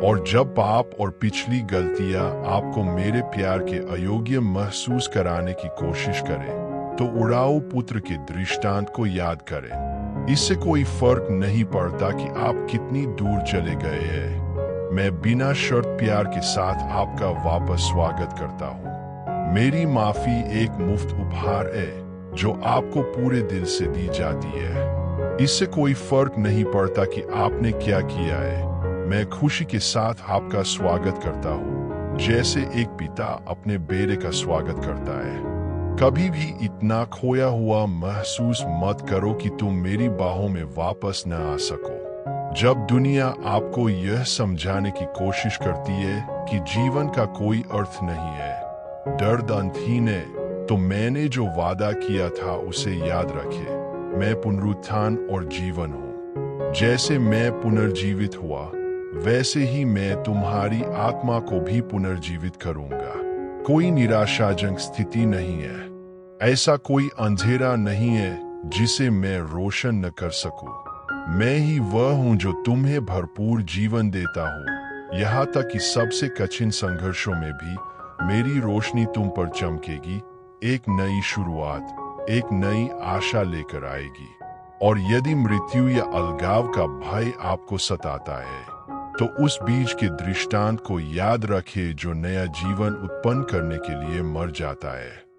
और जब पाप और पिछली गलतियां आपको मेरे प्यार के अयोग्य महसूस कराने की कोशिश करें, तो उड़ाऊ पुत्र के दृष्टांत को याद करें। इससे कोई फर्क नहीं पड़ता कि आप कितनी दूर चले गए हैं। मैं बिना शर्त प्यार के साथ आपका वापस स्वागत करता हूँ। मेरी माफी एक मुफ्त उपहार है जो आपको पूरे दिल से दी जाती है। इससे कोई फर्क नहीं पड़ता कि आपने क्या किया है। मैं खुशी के साथ आपका स्वागत करता हूँ, जैसे एक पिता अपने बेटे का स्वागत करता है। कभी भी इतना खोया हुआ महसूस मत करो कि तुम मेरी बाहों में वापस न आ सको। जब दुनिया आपको यह समझाने की कोशिश करती है कि जीवन का कोई अर्थ नहीं है, दर्द अंतहीन है, तो मैंने जो वादा किया था उसे याद रखे। मैं पुनरुत्थान और जीवन हूँ। जैसे मैं पुनर्जीवित हुआ, वैसे ही मैं तुम्हारी आत्मा को भी पुनर्जीवित करूंगा। कोई निराशाजनक स्थिति नहीं है। ऐसा कोई अंधेरा नहीं है जिसे मैं रोशन न कर सकूं। मैं ही वह हूं जो तुम्हें भरपूर जीवन देता हूं। यहाँ तक कि सबसे कठिन संघर्षों में भी मेरी रोशनी तुम पर चमकेगी। एक नई शुरुआत, एक नई आशा लेकर आएगी। और यदि मृत्यु या अलगाव का भय आपको सताता है, तो उस बीज के दृष्टांत को याद रखें जो नया जीवन उत्पन्न करने के लिए मर जाता है।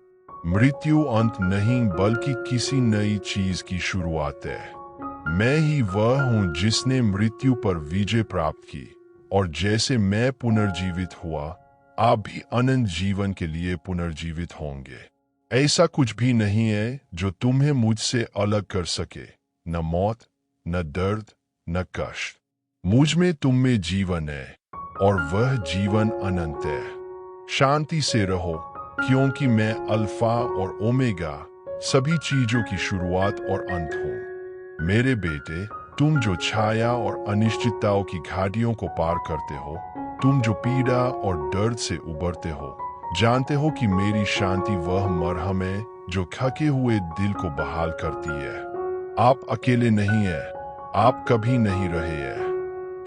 मृत्यु अंत नहीं, बल्कि किसी नई चीज की शुरुआत है। मैं ही वह हूं जिसने मृत्यु पर विजय प्राप्त की, और जैसे मैं पुनर्जीवित हुआ, आप भी अनंत जीवन के लिए पुनर्जीवित होंगे। ऐसा कुछ भी नहीं है जो तुम्हें मुझसे अलग कर सके, न मौत, न दर्द, न कष्ट। मुझ में तुम में जीवन है, और वह जीवन अनंत है। शांति से रहो, क्योंकि मैं अल्फा और ओमेगा, सभी चीजों की शुरुआत और अंत हूँ। मेरे बेटे, तुम जो छाया और अनिश्चितताओं की घाटियों को पार करते हो, तुम जो पीड़ा और दर्द से उबरते हो, जानते हो कि मेरी शांति वह मरहम है जो थके हुए दिल को बहाल करती है। आप अकेले नहीं हैं, आप कभी नहीं रहे हैं।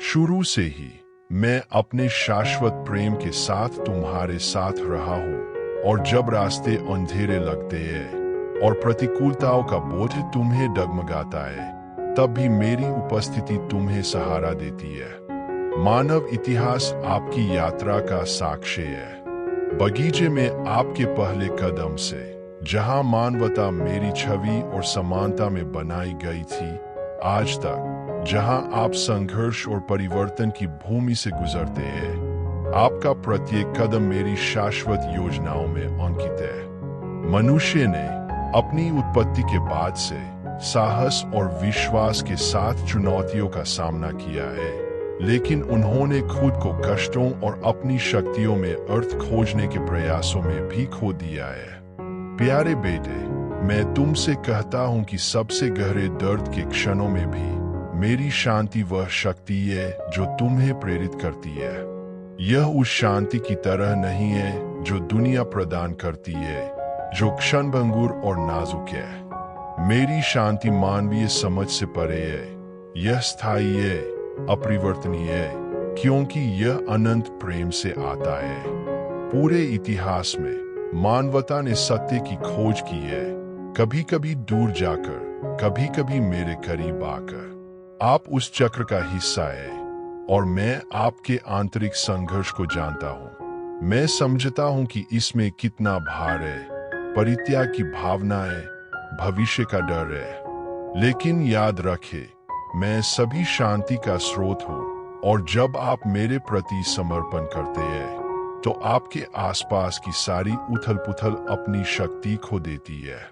शुरू से ही मैं अपने शाश्वत प्रेम के साथ तुम्हारे साथ रहा हूँ, और जब रास्ते अंधेरे लगते हैं और प्रतिकूलताओं का बोझ तुम्हें डगमगाता है, तब भी मेरी उपस्थिति तुम्हें सहारा देती है। मानव इतिहास आपकी यात्रा का साक्ष्य है। बगीचे में आपके पहले कदम से, जहां मानवता मेरी छवि और समानता में बनाई गई थी, आज तक जहां आप संघर्ष और परिवर्तन की भूमि से गुजरते हैं, आपका प्रत्येक कदम मेरी शाश्वत योजनाओं में अंकित है। मनुष्य ने अपनी उत्पत्ति के बाद से साहस और विश्वास के साथ चुनौतियों का सामना किया है, लेकिन उन्होंने खुद को कष्टों और अपनी शक्तियों में अर्थ खोजने के प्रयासों में भी खो दिया है। प्यारे बेटे, मैं तुमसे कहता हूं कि सबसे गहरे दर्द के क्षणों में भी मेरी शांति वह शक्ति है जो तुम्हें प्रेरित करती है। यह उस शांति की तरह नहीं है जो दुनिया प्रदान करती है, जो क्षणभंगुर और नाजुक है। मेरी शांति मानवीय समझ से परे है। यह स्थायी है, अपरिवर्तनीय है, क्योंकि यह अनंत प्रेम से आता है। पूरे इतिहास में मानवता ने सत्य की खोज की है, कभी कभी दूर जाकर, कभी कभी मेरे करीब आकर। आप उस चक्र का हिस्सा है, और मैं आपके आंतरिक संघर्ष को जानता हूँ। मैं समझता हूँ कि इसमें कितना भार है, परित्याग की भावना है, भविष्य का डर है। लेकिन याद रखें, मैं सभी शांति का स्रोत हूँ, और जब आप मेरे प्रति समर्पण करते हैं, तो आपके आसपास की सारी उथल-पुथल अपनी शक्ति खो देती है।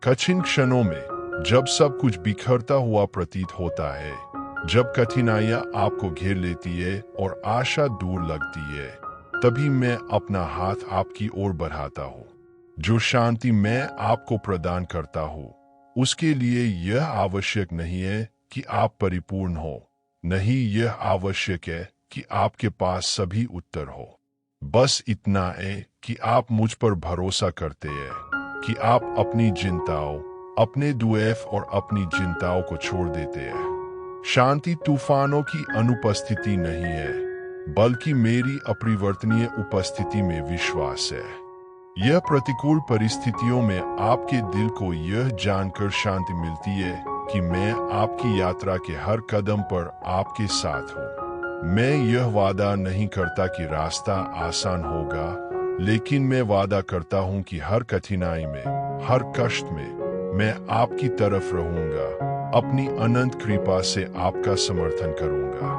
कठिन क्षणों में, जब सब कुछ बिखरता हुआ प्रतीत होता है, जब कठिनाइयां आपको घेर लेती है और आशा दूर लगती है, तभी मैं अपना हाथ आपकी ओर बढ़ाता हूँ। जो शांति मैं आपको प्रदान करता हूँ, उसके लिए यह आवश्यक नहीं है कि आप परिपूर्ण हो। नहीं, यह आवश्यक है कि आपके पास सभी उत्तर हो। बस इतना है कि आप मुझ पर भरोसा करते हैं, कि आप अपनी चिंताओं, अपने दुएफ और अपनी चिंताओं को छोड़ देते हैं। शांति तूफानों की अनुपस्थिति नहीं है, बल्कि मेरी अपरिवर्तनीय उपस्थिति में विश्वास है। यह प्रतिकूल परिस्थितियों में आपके दिल को यह जानकर शांति मिलती है कि मैं आपकी यात्रा के हर कदम पर आपके साथ हूँ। मैं यह वादा नहीं करता कि रास्ता आसान होगा, लेकिन मैं वादा करता हूँ कि हर कठिनाई में, हर कष्ट में मैं आपकी तरफ रहूंगा, अपनी अनंत कृपा से आपका समर्थन करूंगा।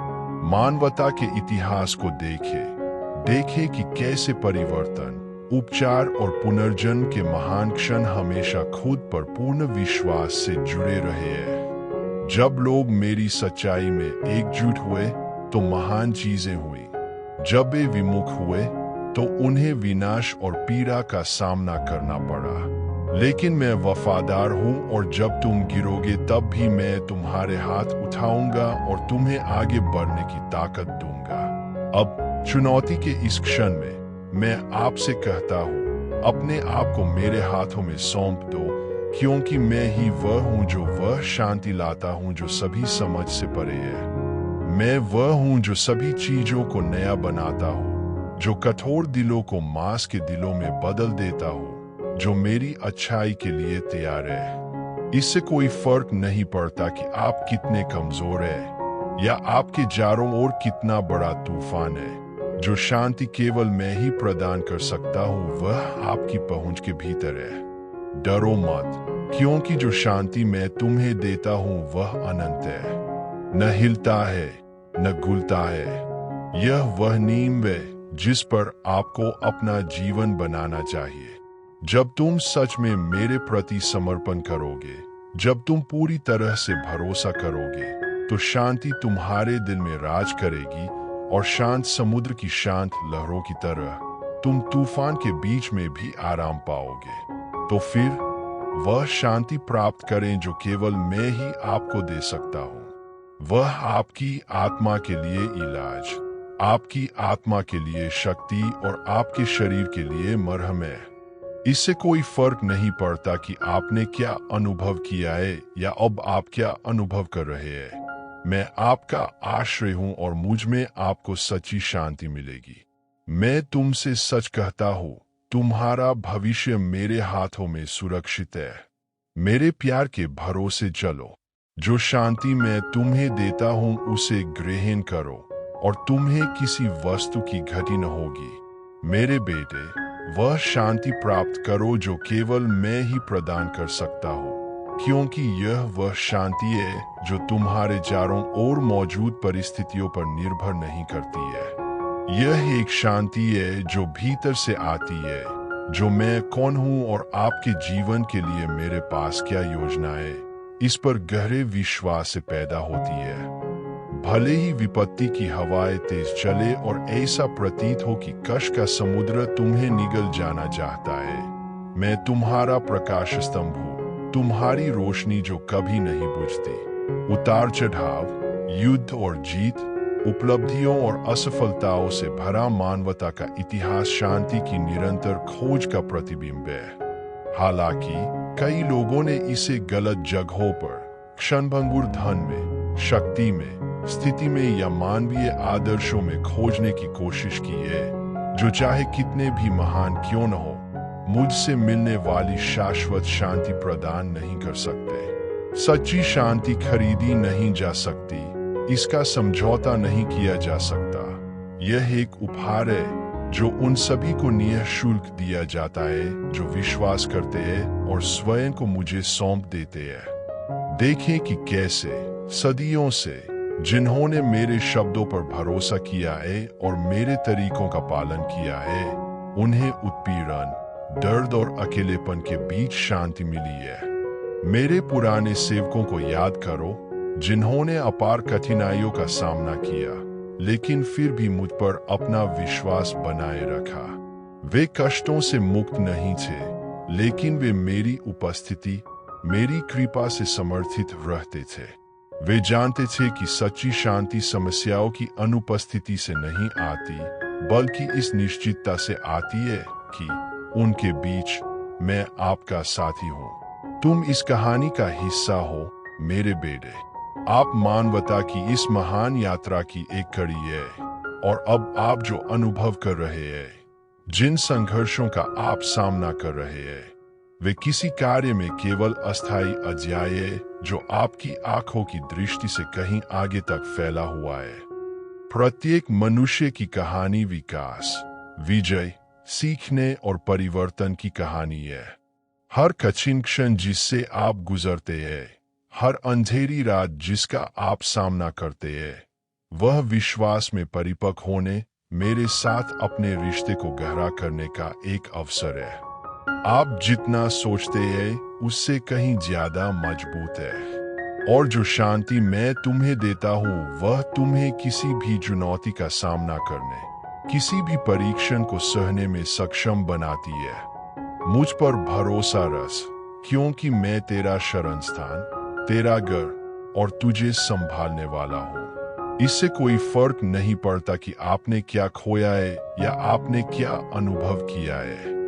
मानवता के इतिहास को देखें कि कैसे परिवर्तन, उपचार और पुनर्जन्म के महान क्षण हमेशा खुद पर पूर्ण विश्वास से जुड़े रहे हैं। जब लोग मेरी सच्चाई में एकजुट हुए तो महान चीजें हुई। जब वे विमुख हुए तो उन्हें विनाश और पीड़ा का सामना करना पड़ा। लेकिन मैं वफादार हूं और जब तुम गिरोगे तब भी मैं तुम्हारे हाथ उठाऊंगा और तुम्हें आगे बढ़ने की ताकत दूंगा। अब चुनौती के इस क्षण में मैं आपसे कहता हूँ, अपने आप को मेरे हाथों में सौंप दो, क्योंकि मैं ही वह हूँ जो वह शांति लाता हूँ जो सभी समझ से परे है। मैं वह हूँ जो सभी चीजों को नया बनाता हूँ, जो कठोर दिलों को मांस के दिलों में बदल देता हूँ, जो मेरी अच्छाई के लिए तैयार है। इससे कोई फर्क नहीं पड़ता कि आप कितने कमजोर हैं या आपके चारों ओर कितना बड़ा तूफान है। जो शांति केवल मैं ही प्रदान कर सकता हूँ वह आपकी पहुंच के भीतर है। डरो मत, क्योंकि जो शांति मैं तुम्हें देता हूँ वह अनंत है, न हिलता है न घुलता है। यह वह नींव है जिस पर आपको अपना जीवन बनाना चाहिए। जब तुम सच में मेरे प्रति समर्पण करोगे, जब तुम पूरी तरह से भरोसा करोगे, तो शांति तुम्हारे दिल में राज करेगी और शांत समुद्र की शांत लहरों की तरह तुम तूफान के बीच में भी आराम पाओगे। तो फिर वह शांति प्राप्त करें जो केवल मैं ही आपको दे सकता हूँ। वह आपकी आत्मा के लिए इलाज, आपकी आत्मा के लिए शक्ति और आपके शरीर के लिए मरहम है। इससे कोई फर्क नहीं पड़ता कि आपने क्या अनुभव किया है या अब आप क्या अनुभव कर रहे हैं। मैं आपका आश्रय हूं और मुझ में आपको सच्ची शांति मिलेगी। मैं तुमसे सच कहता हूं, तुम्हारा भविष्य मेरे हाथों में सुरक्षित है। मेरे प्यार के भरोसे चलो। जो शांति मैं तुम्हें देता हूं उसे ग्रहण करो और तुम्हें किसी वस्तु की घटी न होगी। मेरे बेटे, वह शांति प्राप्त करो जो केवल मैं ही प्रदान कर सकता हूँ, क्योंकि यह वह शांति है जो तुम्हारे चारों ओर मौजूद परिस्थितियों पर निर्भर नहीं करती है। यह एक शांति है जो भीतर से आती है, जो मैं कौन हूँ और आपके जीवन के लिए मेरे पास क्या योजना है, इस पर गहरे विश्वास से पैदा होती है। भले ही विपत्ति की हवाएं तेज चले और ऐसा प्रतीत हो कि कष्ट का समुद्र तुम्हें निगल जाना चाहता है, मैं तुम्हारा प्रकाश स्तंभ हूँ, तुम्हारी रोशनी जो कभी नहीं बुझती। उतार चढ़ाव, युद्ध और जीत, उपलब्धियों और असफलताओं से भरा मानवता का इतिहास शांति की निरंतर खोज का प्रतिबिंब है। हालांकि कई लोगों ने इसे गलत जगहों पर, क्षणभंगुर धन में, शक्ति में, स्थिति में या मानवीय आदर्शों में खोजने की कोशिश की है, जो चाहे कितने भी महान क्यों न हो, मुझसे मिलने वाली शाश्वत शांति प्रदान नहीं कर सकते। सच्ची शांति खरीदी नहीं जा सकती, इसका समझौता नहीं किया जा सकता। यह एक उपहार है जो उन सभी को निःशुल्क दिया जाता है जो विश्वास करते हैं और स्वयं को मुझे सौंप देते हैं। देखें कि कैसे सदियों से जिन्होंने मेरे शब्दों पर भरोसा किया है और मेरे तरीकों का पालन किया है, उन्हें उत्पीड़न, दर्द और अकेलेपन के बीच शांति मिली है। मेरे पुराने सेवकों को याद करो, जिन्होंने अपार कठिनाइयों का सामना किया, लेकिन फिर भी मुझ पर अपना विश्वास बनाए रखा। वे कष्टों से मुक्त नहीं थे, लेकिन वे मेरी उपस्थिति, मेरी कृपा से समर्थित रहते थे। वे जानते थे कि सच्ची शांति समस्याओं की अनुपस्थिति से नहीं आती, बल्कि इस निश्चितता से आती है कि उनके बीच मैं आपका साथी हूँ। तुम इस कहानी का हिस्सा हो मेरे बेटे। आप मानवता की इस महान यात्रा की एक कड़ी है। और अब आप जो अनुभव कर रहे हैं, जिन संघर्षों का आप सामना कर रहे हैं, वे किसी कार्य में केवल अस्थायी अध्याय है जो आपकी आंखों की दृष्टि से कहीं आगे तक फैला हुआ है। प्रत्येक मनुष्य की कहानी विकास, विजय, सीखने और परिवर्तन की कहानी है। हर कठिन क्षण जिससे आप गुजरते हैं, हर अंधेरी रात जिसका आप सामना करते हैं, वह विश्वास में परिपक्व होने, मेरे साथ अपने रिश्ते को गहरा करने का एक अवसर है। आप जितना सोचते हैं उससे कहीं ज्यादा मजबूत है, और जो शांति मैं तुम्हें देता हूँ वह तुम्हें किसी भी चुनौती का सामना करने, किसी भी परीक्षण को सहने में सक्षम बनाती है। मुझ पर भरोसा रख, क्योंकि मैं तेरा शरण स्थान, तेरा घर और तुझे संभालने वाला हूँ। इससे कोई फर्क नहीं पड़ता कि आपने क्या खोया है या आपने क्या अनुभव किया है।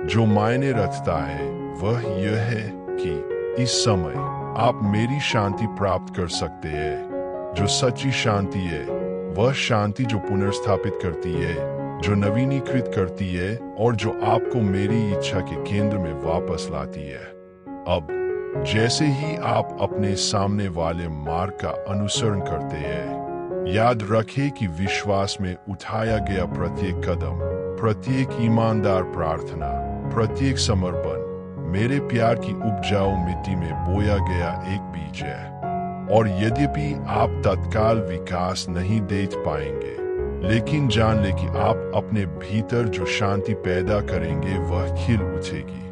जो मायने रखता है वह यह है कि इस समय आप मेरी शांति प्राप्त कर सकते हैं। जो सच्ची शांति है वह शांति जो पुनर्स्थापित करती है, जो नवीनीकृत करती है और जो आपको मेरी इच्छा के केंद्र में वापस लाती है। अब जैसे ही आप अपने सामने वाले मार्ग का अनुसरण करते हैं, याद रखें कि विश्वास में उठाया गया प्रत्येक कदम, प्रत्येक ईमानदार प्रार्थना, प्रत्येक समर्पण मेरे प्यार की उपजाऊ मिट्टी में बोया गया एक बीज है। और यद्यपि आप तत्काल विकास नहीं देख पाएंगे, लेकिन जान ले कि आप अपने भीतर जो शांति पैदा करेंगे वह खिल उठेगी।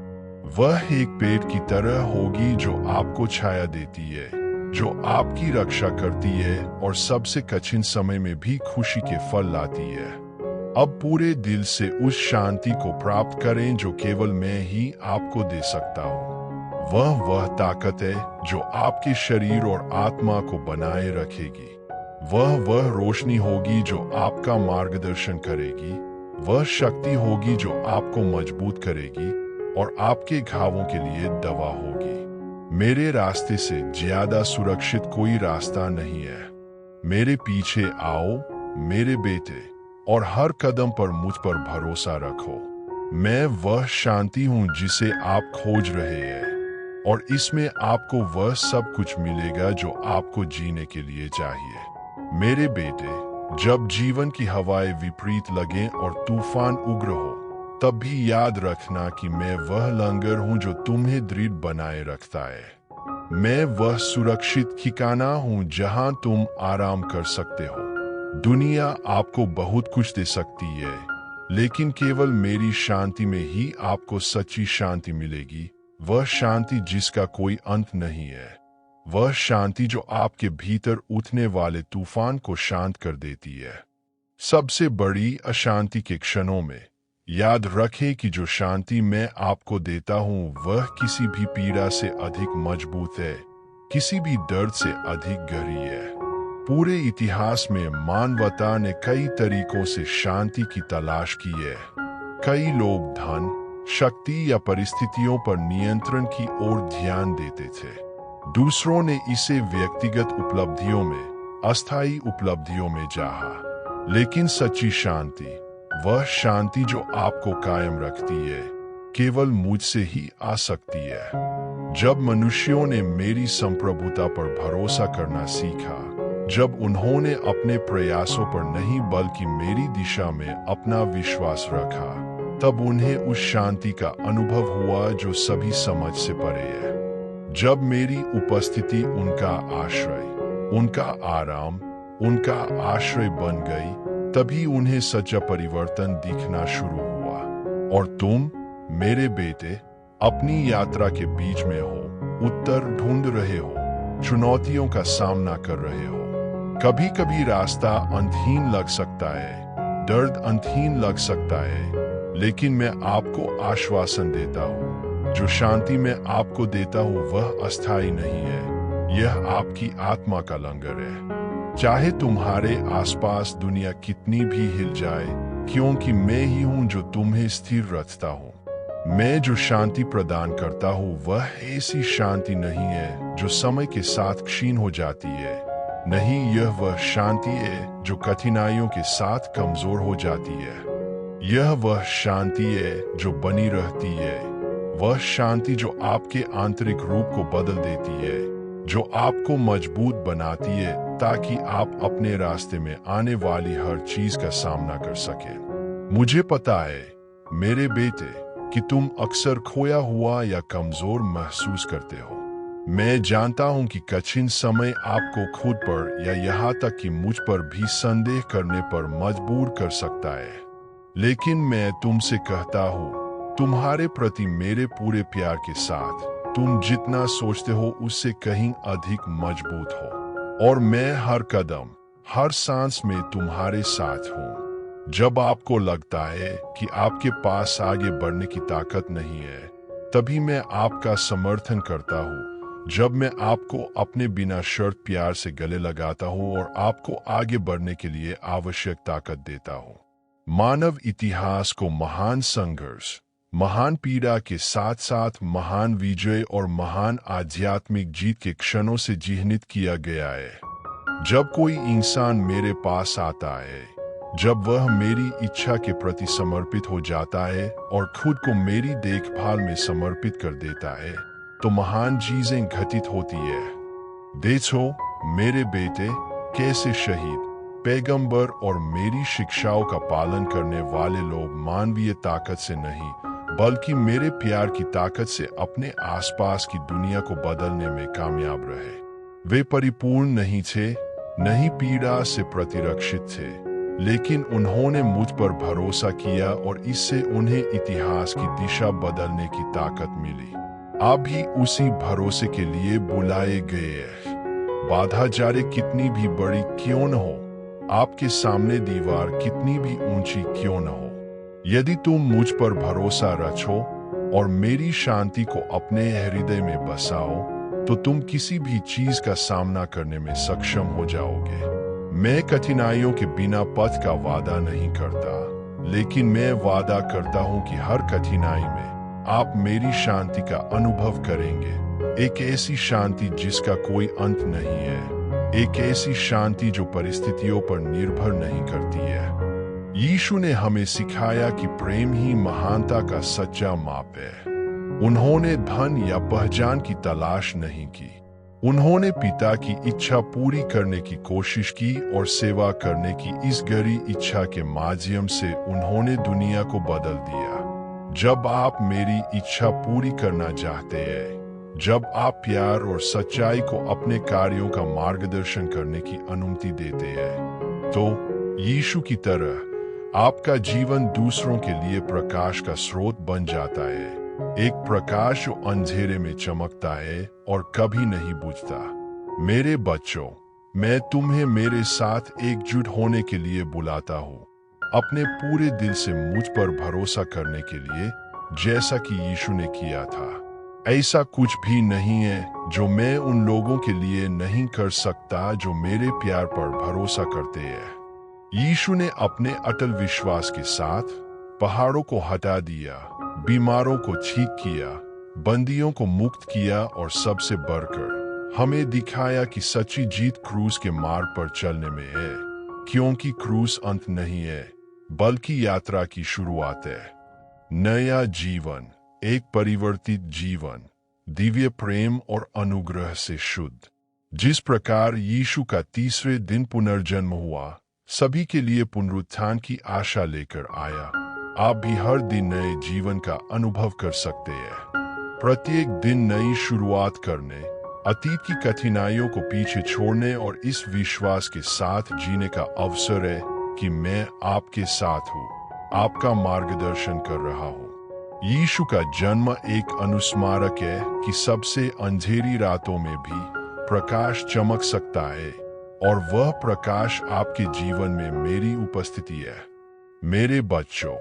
वह एक पेड़ की तरह होगी जो आपको छाया देती है, जो आपकी रक्षा करती है और सबसे कठिन समय में भी खुशी के फल लाती है। अब पूरे दिल से उस शांति को प्राप्त करें जो केवल मैं ही आपको दे सकता हूँ। वह ताकत है जो आपके शरीर और आत्मा को बनाए रखेगी। वह रोशनी होगी जो आपका मार्गदर्शन करेगी। वह शक्ति होगी जो आपको मजबूत करेगी और आपके घावों के लिए दवा होगी। मेरे रास्ते से ज्यादा सुरक्षित कोई रास्ता नहीं है। मेरे पीछे आओ मेरे बेटे, और हर कदम पर मुझ पर भरोसा रखो। मैं वह शांति हूँ जिसे आप खोज रहे हैं, और इसमें आपको वह सब कुछ मिलेगा जो आपको जीने के लिए चाहिए। मेरे बेटे, जब जीवन की हवाएं विपरीत लगें और तूफान उग्र हो, तब भी याद रखना कि मैं वह लंगर हूँ जो तुम्हें दृढ़ बनाए रखता है। मैं वह सुरक्षित ठिकाना हूँ जहाँ तुम आराम कर सकते हो। दुनिया आपको बहुत कुछ दे सकती है, लेकिन केवल मेरी शांति में ही आपको सच्ची शांति मिलेगी। वह शांति जिसका कोई अंत नहीं है, वह शांति जो आपके भीतर उठने वाले तूफान को शांत कर देती है। सबसे बड़ी अशांति के क्षणों में याद रखें कि जो शांति मैं आपको देता हूँ वह किसी भी पीड़ा से अधिक मजबूत है, किसी भी दर्द से अधिक गहरी है। पूरे इतिहास में मानवता ने कई तरीकों से शांति की तलाश की है। कई लोग धन, शक्ति या परिस्थितियों पर नियंत्रण की ओर ध्यान देते थे। दूसरों ने इसे व्यक्तिगत उपलब्धियों में, अस्थायी उपलब्धियों में चाहा। लेकिन सच्ची शांति, वह शांति जो आपको कायम रखती है, केवल मुझसे ही आ सकती है। जब मनुष्यों ने मेरी संप्रभुता पर भरोसा करना सीखा, जब उन्होंने अपने प्रयासों पर नहीं बल्कि मेरी दिशा में अपना विश्वास रखा, तब उन्हें उस शांति का अनुभव हुआ जो सभी समझ से परे है। जब मेरी उपस्थिति उनका आश्रय, उनका आराम, उनका आश्रय बन गई, तभी उन्हें सच्चा परिवर्तन दिखना शुरू हुआ। और तुम, मेरे बेटे, अपनी यात्रा के बीच में हो, उत्तर ढूंढ रहे हो, चुनौतियों का सामना कर रहे हो। कभी कभी रास्ता अंतहीन लग सकता है, दर्द अंतहीन लग सकता है, लेकिन मैं आपको आश्वासन देता हूँ, जो शांति मैं आपको देता हूँ वह अस्थायी नहीं है। यह आपकी आत्मा का लंगर है। चाहे तुम्हारे आसपास दुनिया कितनी भी हिल जाए, क्योंकि मैं ही हूँ जो तुम्हें स्थिर रखता हूँ। मैं जो शांति प्रदान करता हूँ वह ऐसी शांति नहीं है जो समय के साथ क्षीण हो जाती है, नहीं, यह वह शांति है जो कठिनाइयों के साथ कमजोर हो जाती है। यह वह शांति है जो बनी रहती है। वह शांति जो आपके आंतरिक रूप को बदल देती है, जो आपको मजबूत बनाती है ताकि आप अपने रास्ते में आने वाली हर चीज का सामना कर सकें। मुझे पता है मेरे बेटे कि तुम अक्सर खोया हुआ या कमजोर महसूस करते हो। मैं जानता हूं कि कठिन समय आपको खुद पर या यहाँ तक कि मुझ पर भी संदेह करने पर मजबूर कर सकता है। लेकिन मैं तुमसे कहता हूं, तुम्हारे प्रति मेरे पूरे प्यार के साथ, तुम जितना सोचते हो उससे कहीं अधिक मजबूत हो, और मैं हर कदम, हर सांस में तुम्हारे साथ हूं। जब आपको लगता है कि आपके पास आगे बढ़ने की ताकत नहीं है, तभी मैं आपका समर्थन करता हूं। जब मैं आपको अपने बिना शर्त प्यार से गले लगाता हूं और आपको आगे बढ़ने के लिए आवश्यक ताकत देता हूं। मानव इतिहास को महान संघर्ष, महान पीड़ा के साथ साथ महान विजय और महान आध्यात्मिक जीत के क्षणों से चिह्नित किया गया है। जब कोई इंसान मेरे पास आता है, जब वह मेरी इच्छा के प्रति समर्पित हो जाता है और खुद को मेरी देखभाल में समर्पित कर देता है, तो महान चीजें घटित होती है। देखो मेरे बेटे, कैसे शहीद, पैगंबर और मेरी शिक्षाओं का पालन करने वाले लोग मानवीय ताकत से नहीं, बल्कि मेरे प्यार की ताकत से अपने आसपास की दुनिया को बदलने में कामयाब रहे। वे परिपूर्ण नहीं थे, नहीं पीड़ा से प्रतिरक्षित थे, लेकिन उन्होंने मुझ पर भरोसा किया और इससे उन्हें इतिहास की दिशा बदलने की ताकत मिली। आप भी उसी भरोसे के लिए बुलाए गए हैं। बाधा जारे कितनी भी बड़ी क्यों न हो, आपके सामने दीवार कितनी भी ऊंची क्यों न हो, यदि तुम मुझ पर भरोसा रखो और मेरी शांति को अपने हृदय में बसाओ, तो तुम किसी भी चीज का सामना करने में सक्षम हो जाओगे। मैं कठिनाइयों के बिना पथ का वादा नहीं करता, लेकिन मैं वादा करता हूं कि हर कठिनाई में आप मेरी शांति का अनुभव करेंगे। एक ऐसी शांति जिसका कोई अंत नहीं है, एक ऐसी शांति जो परिस्थितियों पर निर्भर नहीं करती है। यीशु ने हमें सिखाया कि प्रेम ही महानता का सच्चा माप है। उन्होंने धन या पहचान की तलाश नहीं की, उन्होंने पिता की इच्छा पूरी करने की कोशिश की और सेवा करने की इस गहरी इच्छा के माध्यम से उन्होंने दुनिया को बदल दिया। जब आप मेरी इच्छा पूरी करना चाहते हैं, जब आप प्यार और सच्चाई को अपने कार्यों का मार्गदर्शन करने की अनुमति देते हैं, तो यीशु की तरह आपका जीवन दूसरों के लिए प्रकाश का स्रोत बन जाता है। एक प्रकाश जो अंधेरे में चमकता है और कभी नहीं बुझता। मेरे बच्चों, मैं तुम्हें मेरे साथ एकजुट होने के लिए बुलाता हूँ, अपने पूरे दिल से मुझ पर भरोसा करने के लिए, जैसा कि यीशु ने किया था। ऐसा कुछ भी नहीं है जो मैं उन लोगों के लिए नहीं कर सकता जो मेरे प्यार पर भरोसा करते हैं। यीशु ने अपने अटल विश्वास के साथ पहाड़ों को हटा दिया, बीमारों को ठीक किया, बंदियों को मुक्त किया और सबसे बढ़कर हमें दिखाया कि सच्ची जीत क्रूस के मार्ग पर चलने में है, क्योंकि क्रूस अंत नहीं है, बल्कि यात्रा की शुरुआत है। नया जीवन, एक परिवर्तित जीवन, दिव्य प्रेम और अनुग्रह से शुद्ध। जिस प्रकार यीशु का तीसरे दिन पुनर्जन्म हुआ, सभी के लिए पुनरुत्थान की आशा लेकर आया, आप भी हर दिन नए जीवन का अनुभव कर सकते हैं। प्रत्येक दिन नई शुरुआत करने, अतीत की कठिनाइयों को पीछे छोड़ने और इस विश्वास के साथ जीने का अवसर है कि मैं आपके साथ हूँ, आपका मार्गदर्शन कर रहा हूँ। यीशु का जन्म एक अनुस्मारक है कि सबसे अंधेरी रातों में भी प्रकाश चमक सकता है, और वह प्रकाश आपके जीवन में मेरी उपस्थिति है। मेरे बच्चों,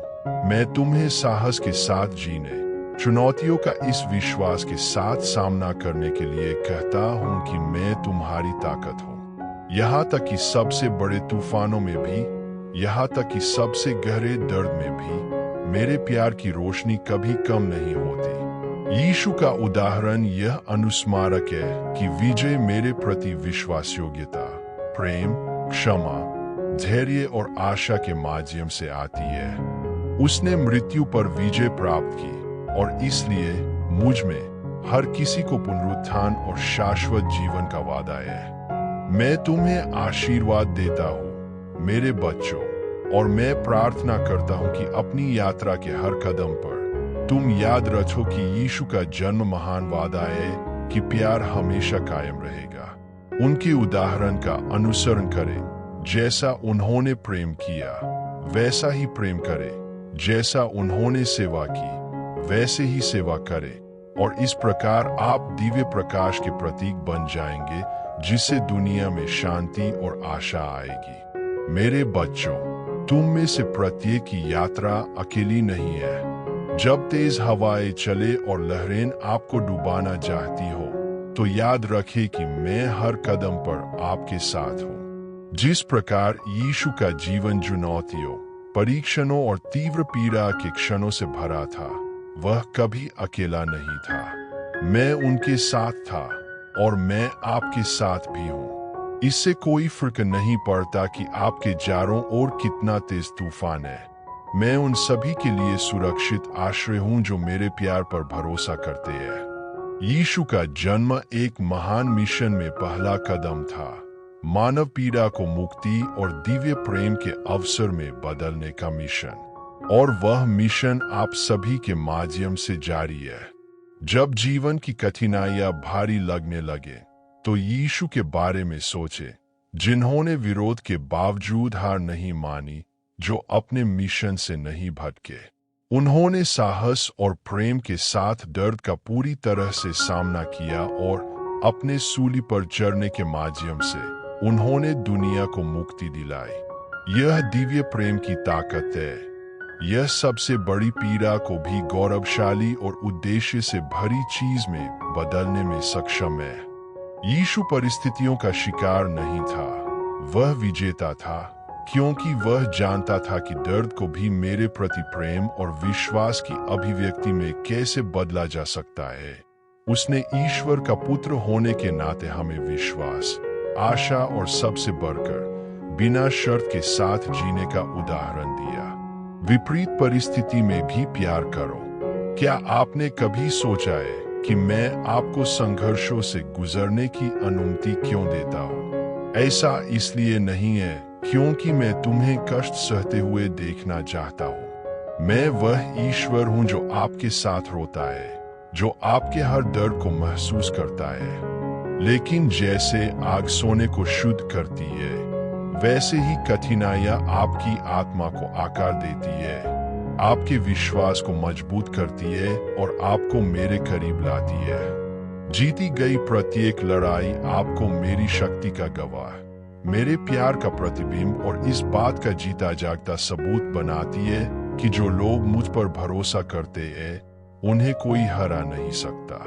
मैं तुम्हें साहस के साथ जीने, चुनौतियों का इस विश्वास के साथ सामना करने के लिए कहता हूँ कि मैं तुम्हारी ताकत हूँ। यहाँ तक कि सबसे बड़े तूफानों में भी, यहाँ तक कि सबसे गहरे दर्द में भी मेरे प्यार की रोशनी कभी कम नहीं होती। यीशु का उदाहरण यह अनुस्मारक है कि विजय मेरे प्रति विश्वास योग्यता, प्रेम, क्षमा, धैर्य और आशा के माध्यम से आती है। उसने मृत्यु पर विजय प्राप्त की और इसलिए मुझ में हर किसी को पुनरुत्थान और शाश्वत जीवन का वादा है। मैं तुम्हें आशीर्वाद देता हूँ मेरे बच्चों, और मैं प्रार्थना करता हूँ कि अपनी यात्रा के हर कदम पर तुम याद रखो कि यीशु का जन्म महान वादा है कि प्यार हमेशा कायम रहेगा। उनके उदाहरण का अनुसरण करें। जैसा उन्होंने प्रेम किया वैसा ही प्रेम करें। जैसा उन्होंने सेवा की वैसे ही सेवा करें, और इस प्रकार आप दिव्य प्रकाश के प्रतीक बन जाएंगे जिससे दुनिया में शांति और आशा आएगी। मेरे बच्चों, तुम में से प्रत्येक की यात्रा अकेली नहीं है। जब तेज हवाएं चले और लहरें आपको डुबाना चाहती हो, तो याद रखें कि मैं हर कदम पर आपके साथ हूँ। जिस प्रकार यीशु का जीवन चुनौतियों, परीक्षणों और तीव्र पीड़ा के क्षणों से भरा था, वह कभी अकेला नहीं था। मैं उनके साथ था और मैं आपके साथ भी हूँ। इससे कोई फर्क नहीं पड़ता कि आपके चारों ओर कितना तेज तूफान है। मैं उन सभी के लिए सुरक्षित आश्रय हूं जो मेरे प्यार पर भरोसा करते हैं। यीशु का जन्म एक महान मिशन में पहला कदम था, मानव पीड़ा को मुक्ति और दिव्य प्रेम के अवसर में बदलने का मिशन। और वह मिशन आप सभी के माध्यम से जारी है। जब जीवन की कठिनाइयां भारी लगने लगे, तो यीशु के बारे में सोचे, जिन्होंने विरोध के बावजूद हार नहीं मानी, जो अपने मिशन से नहीं भटके। उन्होंने साहस और प्रेम के साथ दर्द का पूरी तरह से सामना किया और अपने सूली पर चढ़ने के माध्यम से उन्होंने दुनिया को मुक्ति दिलाई। यह दिव्य प्रेम की ताकत है। यह सबसे बड़ी पीड़ा को भी गौरवशाली और उद्देश्य से भरी चीज में बदलने में सक्षम है। यीशु परिस्थितियों का शिकार नहीं था, वह विजेता था, क्योंकि वह जानता था कि दर्द को भी मेरे प्रति प्रेम और विश्वास की अभिव्यक्ति में कैसे बदला जा सकता है। उसने ईश्वर का पुत्र होने के नाते हमें विश्वास, आशा और सबसे बढ़कर बिना शर्त के साथ जीने का उदाहरण दिया। विपरीत परिस्थिति में भी प्यार करो। क्या आपने कभी सोचा है कि मैं आपको संघर्षों से गुजरने की अनुमति क्यों देता हूँ? ऐसा इसलिए नहीं है क्योंकि मैं तुम्हें कष्ट सहते हुए देखना चाहता हूँ। मैं वह ईश्वर हूँ जो आपके साथ रोता है, जो आपके हर दर्द को महसूस करता है। लेकिन जैसे आग सोने को शुद्ध करती है, वैसे ही कठिनाइयां आपकी आत्मा को आकार देती है, आपके विश्वास को मजबूत करती है और आपको मेरे करीब लाती है। जीती गई प्रत्येक लड़ाई आपको मेरी शक्ति का गवाह, मेरे प्यार का प्रतिबिंब और इस बात का जीता जागता सबूत बनाती है कि जो लोग मुझ पर भरोसा करते हैं उन्हें कोई हरा नहीं सकता।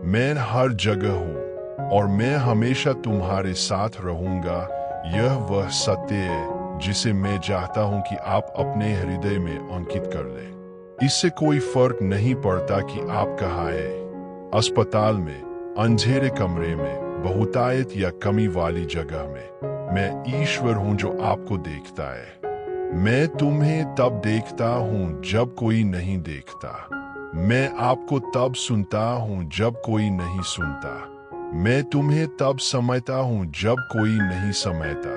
मैं हर जगह हूँ और मैं हमेशा तुम्हारे साथ रहूंगा। यह वह सत्य है जिसे मैं चाहता हूं कि आप अपने हृदय में अंकित कर लें। इससे कोई फर्क नहीं पड़ता कि आप कहाँ हैं, अस्पताल में, अंधेरे कमरे में, बहुतायत या कमी वाली जगह में। मैं ईश्वर हूं जो आपको देखता है। मैं तुम्हें तब देखता हूं जब कोई नहीं देखता। मैं आपको तब सुनता हूं जब कोई नहीं सुनता। मैं तुम्हें तब समझता हूं जब कोई नहीं समझता।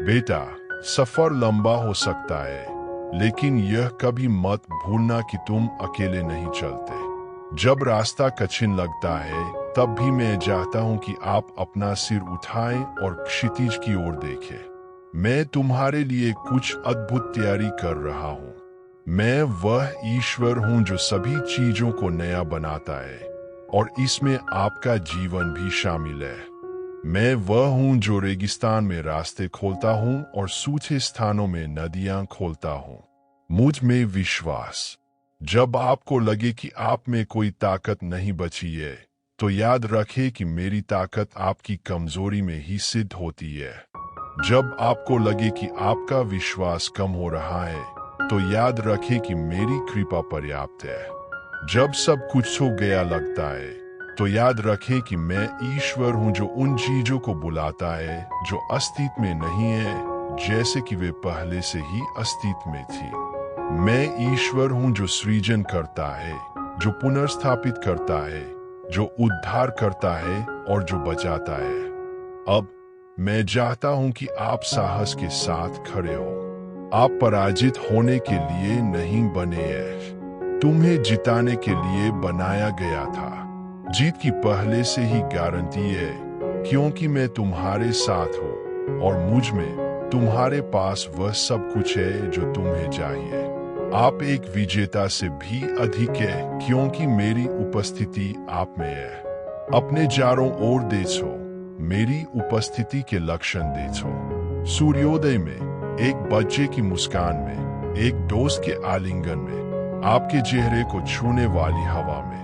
बेटा, सफर लंबा हो सकता है, लेकिन यह कभी मत भूलना कि तुम अकेले नहीं चलते। जब रास्ता कठिन लगता है, तब भी मैं चाहता हूं कि आप अपना सिर उठाएं और क्षितिज की ओर देखें। मैं तुम्हारे लिए कुछ अद्भुत तैयारी कर रहा हूं। मैं वह ईश्वर हूं जो सभी चीजों को नया बनाता है, और इसमें आपका जीवन भी शामिल है। मैं वह हूं जो रेगिस्तान में रास्ते खोलता हूं और सूखे स्थानों में नदियां खोलता हूं। मुझ में विश्वास। जब आपको लगे कि आप में कोई ताकत नहीं बची है, तो याद रखें कि मेरी ताकत आपकी कमजोरी में ही सिद्ध होती है। जब आपको लगे कि आपका विश्वास कम हो रहा है, तो याद रखें कि मेरी कृपा पर्याप्त है। जब सब कुछ हो गया लगता है, तो याद रखें कि मैं ईश्वर हूं जो उन चीजों को बुलाता है जो अस्तित्व में नहीं है, जैसे कि वे पहले से ही अस्तित्व में थी। मैं ईश्वर हूं जो सृजन करता है, जो पुनर्स्थापित करता है, जो उद्धार करता है और जो बचाता है। अब मैं चाहता हूं कि आप साहस के साथ खड़े हो। आप पराजित होने के लिए नहीं बने हैं, तुम्हें जिताने के लिए बनाया गया था। जीत की पहले से ही गारंटी है, क्योंकि मैं तुम्हारे साथ हूं और मुझ में तुम्हारे पास वह सब कुछ है जो तुम्हें चाहिए। आप एक विजेता से भी अधिक है, क्योंकि मेरी उपस्थिति आप में है। अपने चारों ओर देखो, मेरी उपस्थिति के लक्षण देखो। सूर्योदय में, एक बच्चे की मुस्कान में, एक दोस्त के आलिंगन में, आपके चेहरे को छूने वाली हवा में।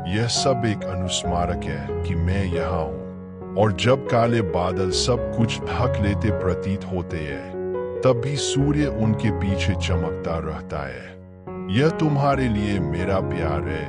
यह सब एक अनुस्मारक है कि मैं यहाँ हूँ। और जब काले बादल सब कुछ ढक लेते प्रतीत होते हैं, तब भी सूर्य उनके पीछे चमकता रहता है। यह तुम्हारे लिए मेरा प्यार है,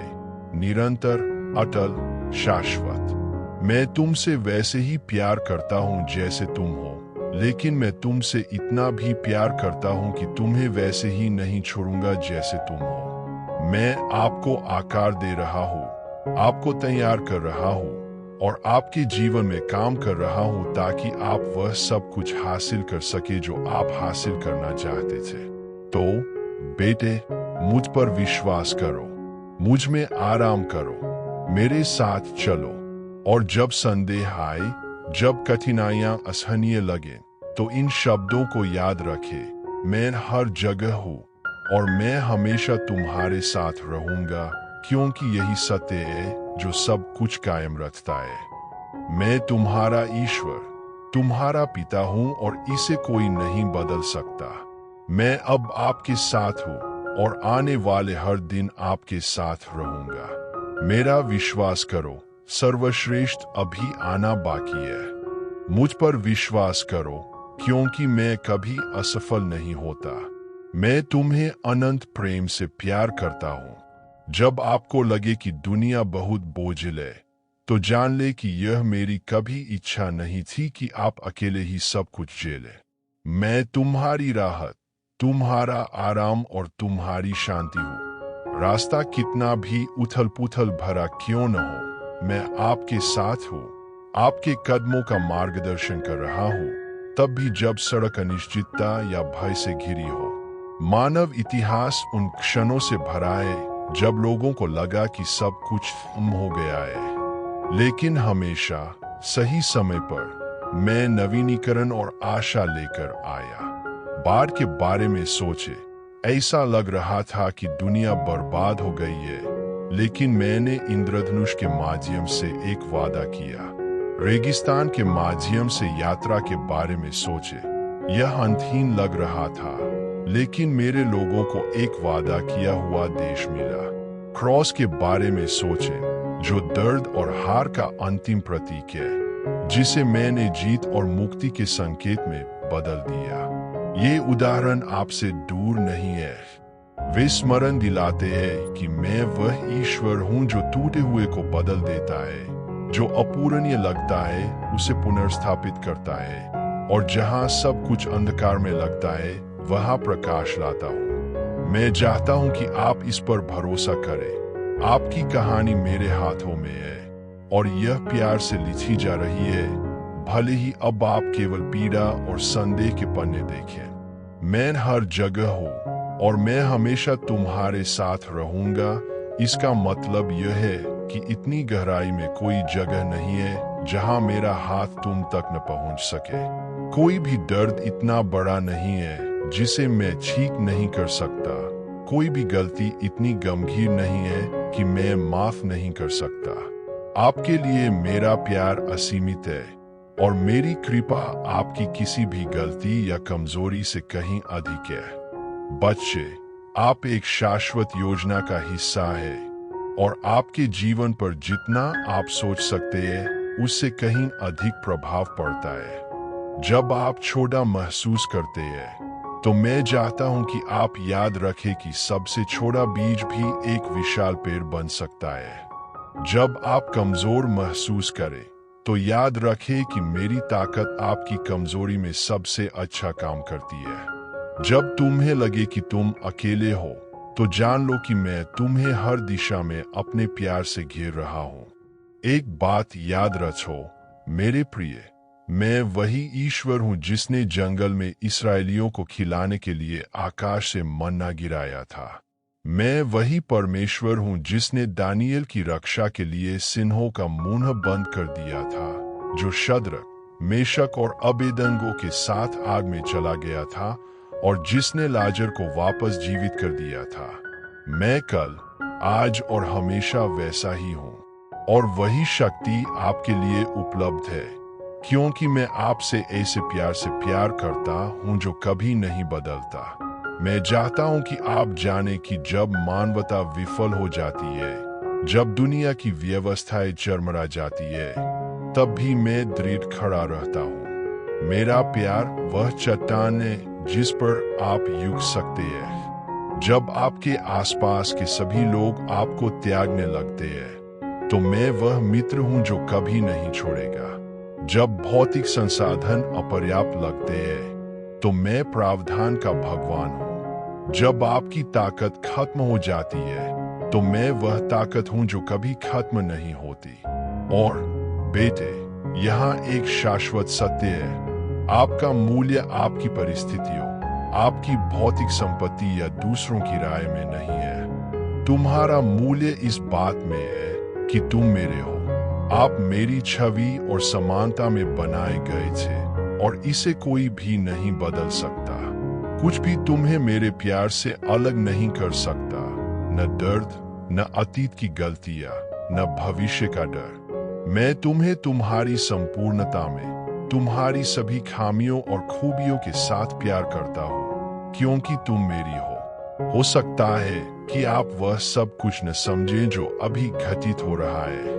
निरंतर, अटल, शाश्वत। मैं तुमसे वैसे ही प्यार करता हूँ जैसे तुम हो, लेकिन मैं तुमसे इतना भी प्यार करता हूँ कि तुम्हें वैसे ही नहीं छोड़ूंगा जैसे तुम हो। मैं आपको आकार दे रहा हूँ, आपको तैयार कर रहा हूँ और आपके जीवन में काम कर रहा हूँ, ताकि आप वह सब कुछ हासिल कर सके जो आप हासिल करना चाहते थे। तो बेटे, मुझ पर विश्वास करो, मुझ में आराम करो, मेरे साथ चलो। और जब संदेह आए, जब कठिनाइयां असहनीय लगे, तो इन शब्दों को याद रखे, मैं हर जगह हूँ और मैं हमेशा तुम्हारे साथ रहूंगा, क्योंकि यही सत्य है जो सब कुछ कायम रखता है। मैं तुम्हारा ईश्वर, तुम्हारा पिता हूं और इसे कोई नहीं बदल सकता। मैं अब आपके साथ हूं और आने वाले हर दिन आपके साथ रहूंगा। मेरा विश्वास करो, सर्वश्रेष्ठ अभी आना बाकी है। मुझ पर विश्वास करो, क्योंकि मैं कभी असफल नहीं होता। मैं तुम्हें अनंत प्रेम से प्यार करता हूँ। जब आपको लगे कि दुनिया बहुत बोझिल है, तो जान ले कि यह मेरी कभी इच्छा नहीं थी कि आप अकेले ही सब कुछ झेलें। मैं तुम्हारी राहत, तुम्हारा आराम और तुम्हारी शांति हूँ। रास्ता कितना भी उथल पुथल भरा क्यों न हो, मैं आपके साथ हूँ। आपके कदमों का मार्गदर्शन कर रहा हूँ, तब भी जब सड़क अनिश्चितता या भय से घिरी हो। मानव इतिहास उन क्षणों से भरा है जब लोगों को लगा कि सब कुछ हो गया है, लेकिन हमेशा सही समय पर मैं नवीनीकरण और आशा लेकर आया। बाढ़ के बारे में सोचे, ऐसा लग रहा था कि दुनिया बर्बाद हो गई है, लेकिन मैंने इंद्रधनुष के माध्यम से एक वादा किया। रेगिस्तान के माध्यम से यात्रा के बारे में सोचे, यह अंतहीन लग रहा था, लेकिन मेरे लोगों को एक वादा किया हुआ देश मिला। क्रॉस के बारे में सोचें, जो दर्द और हार का अंतिम प्रतीक है, जिसे मैंने जीत और मुक्ति के संकेत में बदल दिया। ये उदाहरण आपसे दूर नहीं है। वे स्मरण दिलाते हैं कि मैं वह ईश्वर हूँ जो टूटे हुए को बदल देता है, जो अपूरणीय लगता है उसे पुनर्स्थापित करता है, और जहाँ सब कुछ अंधकार में लगता है वहां प्रकाश लाता हूँ। मैं चाहता हूँ कि आप इस पर भरोसा करें। आपकी कहानी मेरे हाथों में है और यह प्यार से लिखी जा रही है, भले ही अब आप केवल पीड़ा और संदेह के पन्ने देखें। मैं हर जगह हूँ और मैं हमेशा तुम्हारे साथ रहूंगा। इसका मतलब यह है कि इतनी गहराई में कोई जगह नहीं है जहां मेरा हाथ तुम तक न पहुंच सके। कोई भी दर्द इतना बड़ा नहीं है जिसे मैं ठीक नहीं कर सकता। कोई भी गलती इतनी गंभीर नहीं है कि मैं माफ नहीं कर सकता। आपके लिए मेरा प्यार असीमित है और मेरी कृपा आपकी किसी भी गलती या कमजोरी से कहीं अधिक है। बच्चे, आप एक शाश्वत योजना का हिस्सा है और आपके जीवन पर जितना आप सोच सकते हैं उससे कहीं अधिक प्रभाव पड़ता है। जब आप छोटा महसूस करते हैं, तो मैं चाहता हूं कि आप याद रखें कि सबसे छोटा बीज भी एक विशाल पेड़ बन सकता है। जब आप कमजोर महसूस करें तो याद रखें कि मेरी ताकत आपकी कमजोरी में सबसे अच्छा काम करती है। जब तुम्हें लगे कि तुम अकेले हो तो जान लो कि मैं तुम्हें हर दिशा में अपने प्यार से घेर रहा हूं। एक बात याद रखो मेरे प्रिय, मैं वही ईश्वर हूं जिसने जंगल में इस्राएलियों को खिलाने के लिए आकाश से मन्ना गिराया था। मैं वही परमेश्वर हूं जिसने दानियल की रक्षा के लिए सिंहों का मुंह बंद कर दिया था, जो शद्रक, मेशक और अबेदनगो के साथ आग में चला गया था और जिसने लाजर को वापस जीवित कर दिया था। मैं कल, आज और हमेशा वैसा ही हूं और वही शक्ति आपके लिए उपलब्ध है, क्योंकि मैं आपसे ऐसे प्यार से प्यार करता हूं जो कभी नहीं बदलता। मैं चाहता हूं कि आप जाने कि जब मानवता विफल हो जाती है, जब दुनिया की व्यवस्थाएं चरमरा जाती है, तब भी मैं दृढ़ खड़ा रहता हूं। मेरा प्यार वह चट्टान है जिस पर आप युग सकते हैं। जब आपके आसपास के सभी लोग आपको त्यागने लगते हैं, तो मैं वह मित्र हूं जो कभी नहीं छोड़ेगा। जब भौतिक संसाधन अपर्याप्त लगते हैं, तो मैं प्रावधान का भगवान हूं। जब आपकी ताकत खत्म हो जाती है, तो मैं वह ताकत हूं जो कभी खत्म नहीं होती। और बेटे, यहाँ एक शाश्वत सत्य है, आपका मूल्य आपकी परिस्थितियों, आपकी भौतिक संपत्ति या दूसरों की राय में नहीं है। तुम्हारा मूल्य इस बात में है कि तुम मेरे हो। आप मेरी छवि और समानता में बनाए गए थे और इसे कोई भी नहीं बदल सकता। कुछ भी तुम्हें मेरे प्यार से अलग नहीं कर सकता, न दर्द, न अतीत की गलतियां, न भविष्य का डर। मैं तुम्हें तुम्हारी संपूर्णता में, तुम्हारी सभी खामियों और खूबियों के साथ प्यार करता हूँ, क्योंकि तुम मेरी हो सकता है कि आप वह सब कुछ न समझें जो अभी घटित हो रहा है।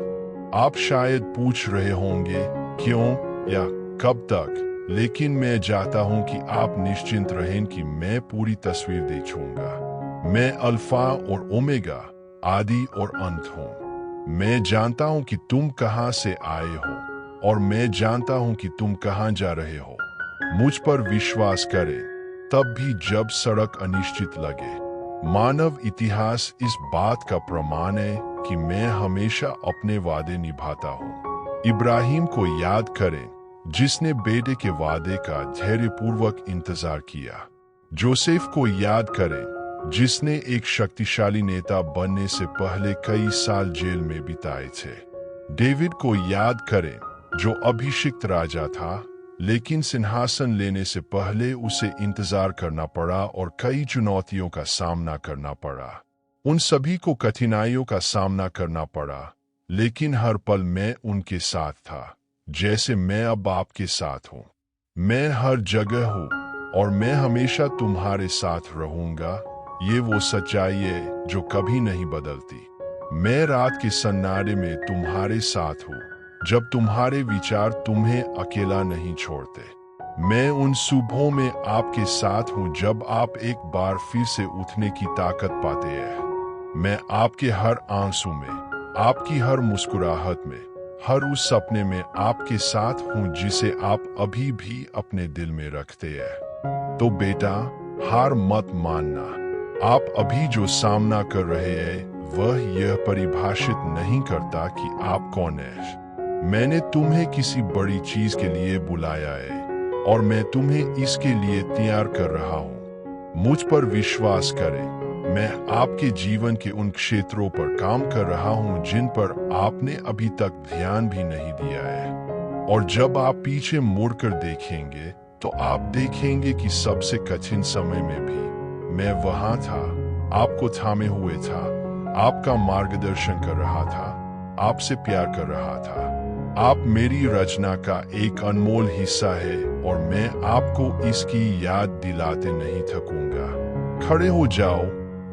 आप शायद पूछ रहे होंगे क्यों या कब तक, लेकिन मैं चाहता हूं कि आप निश्चिंत रहें कि मैं पूरी तस्वीर देखूंगा। मैं अल्फा और ओमेगा, आदि और अंत हूं। मैं जानता हूं कि तुम कहां से आए हो और मैं जानता हूं कि तुम कहां जा रहे हो। मुझ पर विश्वास करें, तब भी जब सड़क अनिश्चित लगे। मानव इतिहास इस बात का प्रमाण है कि मैं हमेशा अपने वादे निभाता हूं। इब्राहिम को याद करें, जिसने बेटे के वादे का धैर्यपूर्वक इंतजार किया। जोसेफ को याद करें, जिसने एक शक्तिशाली नेता बनने से पहले कई साल जेल में बिताए थे। डेविड को याद करें, जो अभिषिक्त राजा था, लेकिन सिंहासन लेने से पहले उसे इंतजार करना पड़ा और कई चुनौतियों का सामना करना पड़ा। उन सभी को कठिनाइयों का सामना करना पड़ा, लेकिन हर पल मैं उनके साथ था, जैसे मैं अब आपके साथ हूं। मैं हर जगह हूं और मैं हमेशा तुम्हारे साथ रहूंगा। ये वो सच्चाई है जो कभी नहीं बदलती। मैं रात के सन्नाटे में तुम्हारे साथ हूं, जब तुम्हारे विचार तुम्हें अकेला नहीं छोड़ते। मैं उन सुबहों में आपके साथ हूं जब आप एक बार फिर से उठने की ताकत पाते हैं। मैं आपके हर आंसू में, आपकी हर मुस्कुराहट में, हर उस सपने में आपके साथ हूं जिसे आप अभी भी अपने दिल में रखते हैं। तो बेटा, हार मत मानना। आप अभी जो सामना कर रहे हैं वह यह परिभाषित नहीं करता कि आप कौन हैं। मैंने तुम्हें किसी बड़ी चीज के लिए बुलाया है और मैं तुम्हें इसके लिए तैयार कर रहा हूं। मुझ पर विश्वास करें, मैं आपके जीवन के उन क्षेत्रों पर काम कर रहा हूं जिन पर आपने अभी तक ध्यान भी नहीं दिया है। और जब आप पीछे मुड़कर देखेंगे तो आप देखेंगे कि सबसे कठिन समय में भी मैं वहां था, आपको थामे हुए था, आपका मार्गदर्शन कर रहा था, आपसे प्यार कर रहा था। आप मेरी रचना का एक अनमोल हिस्सा है और मैं आपको इसकी याद दिलाते नहीं थकूंगा। खड़े हो जाओ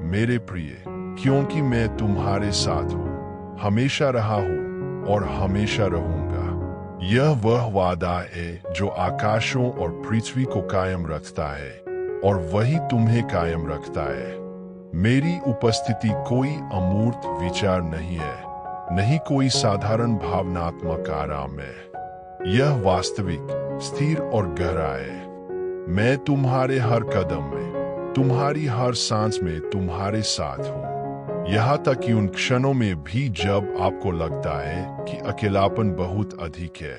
मेरे प्रिय, क्योंकि मैं तुम्हारे साथ हूँ, हमेशा रहा हूँ और हमेशा रहूंगा। यह वह वादा है जो आकाशों और पृथ्वी को कायम रखता है और वही तुम्हें कायम रखता है। मेरी उपस्थिति कोई अमूर्त विचार नहीं है, नहीं कोई साधारण भावनात्मक आराम है। यह वास्तविक, स्थिर और गहरा है। मैं तुम्हारे हर कदम में, तुम्हारी हर सांस में तुम्हारे साथ हूं। यहाँ तक कि उन क्षणों में भी जब आपको लगता है कि अकेलापन बहुत अधिक है,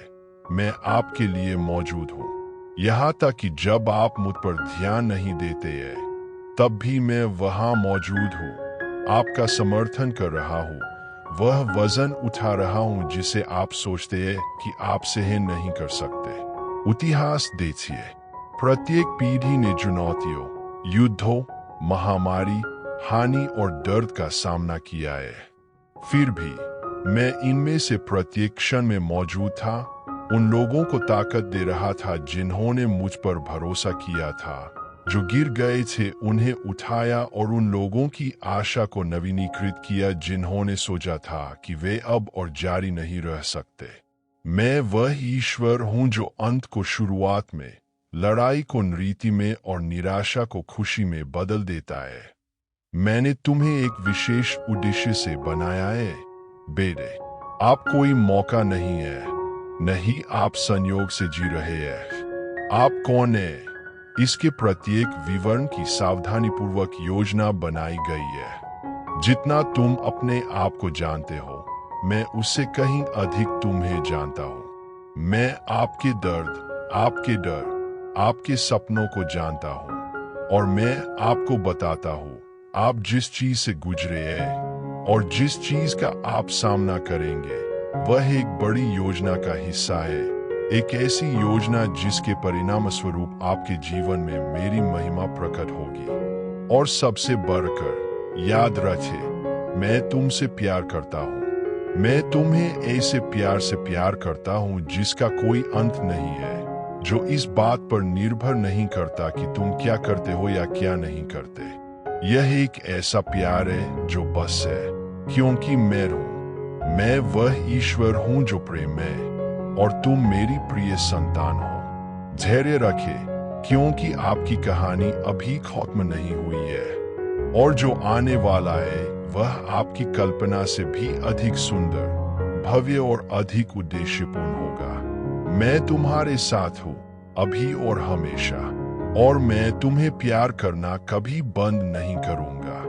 मैं आपके लिए मौजूद हूं। यहाँ तक कि जब आप मुझ पर ध्यान नहीं देते हैं, तब भी मैं वहां मौजूद हूं। आपका समर्थन कर रहा हूं, वह वजन उठा रहा हूं जिसे आप सोचते हैं कि आप सहन नहीं कर सकते। इतिहास देखिए, प्रत्येक पीढ़ी ने चुनौतियों, युद्धों, महामारी, हानि और दर्द का सामना किया है। फिर भी मैं इनमें से प्रत्येक क्षण में मौजूद था, उन लोगों को ताकत दे रहा था जिन्होंने मुझ पर भरोसा किया था, जो गिर गए थे उन्हें उठाया, और उन लोगों की आशा को नवीनीकृत किया जिन्होंने सोचा था कि वे अब और जारी नहीं रह सकते। मैं वह ईश्वर हूं जो अंत को शुरुआत में, लड़ाई को नीति में और निराशा को खुशी में बदल देता है। मैंने तुम्हें एक विशेष उद्देश्य से बनाया है बेटे। आप कोई मौका नहीं है, नहीं आप संयोग से जी रहे हैं। आप कौन है, इसके प्रत्येक विवरण की सावधानीपूर्वक योजना बनाई गई है। जितना तुम अपने आप को जानते हो, मैं उससे कहीं अधिक तुम्हें जानता हूं। मैं आपके दर्द, आपके डर, आपके सपनों को जानता हूं, और मैं आपको बताता हूं आप जिस चीज से गुजरे हैं और जिस चीज का आप सामना करेंगे, वह एक बड़ी योजना का हिस्सा है। एक ऐसी योजना जिसके परिणाम स्वरूप आपके जीवन में मेरी महिमा प्रकट होगी। और सबसे बढ़कर याद रखें, मैं तुमसे प्यार करता हूं। मैं तुम्हें ऐसे प्यार से प्यार करता हूं जिसका कोई अंत नहीं है, जो इस बात पर निर्भर नहीं करता कि तुम क्या करते हो या क्या नहीं करते। यह एक ऐसा प्यार है जो बस है क्योंकि मैं हूं। मैं वह ईश्वर हूं जो प्रेम है, और तुम मेरी प्रिय संतान हो। धैर्य रखें, क्योंकि आपकी कहानी अभी खत्म नहीं हुई है, और जो आने वाला है वह आपकी कल्पना से भी अधिक सुंदर, भव्य और अधिक उद्देश्यपूर्ण होगा। मैं तुम्हारे साथ हूं, अभी और हमेशा, और मैं तुम्हें प्यार करना कभी बंद नहीं करूंगा।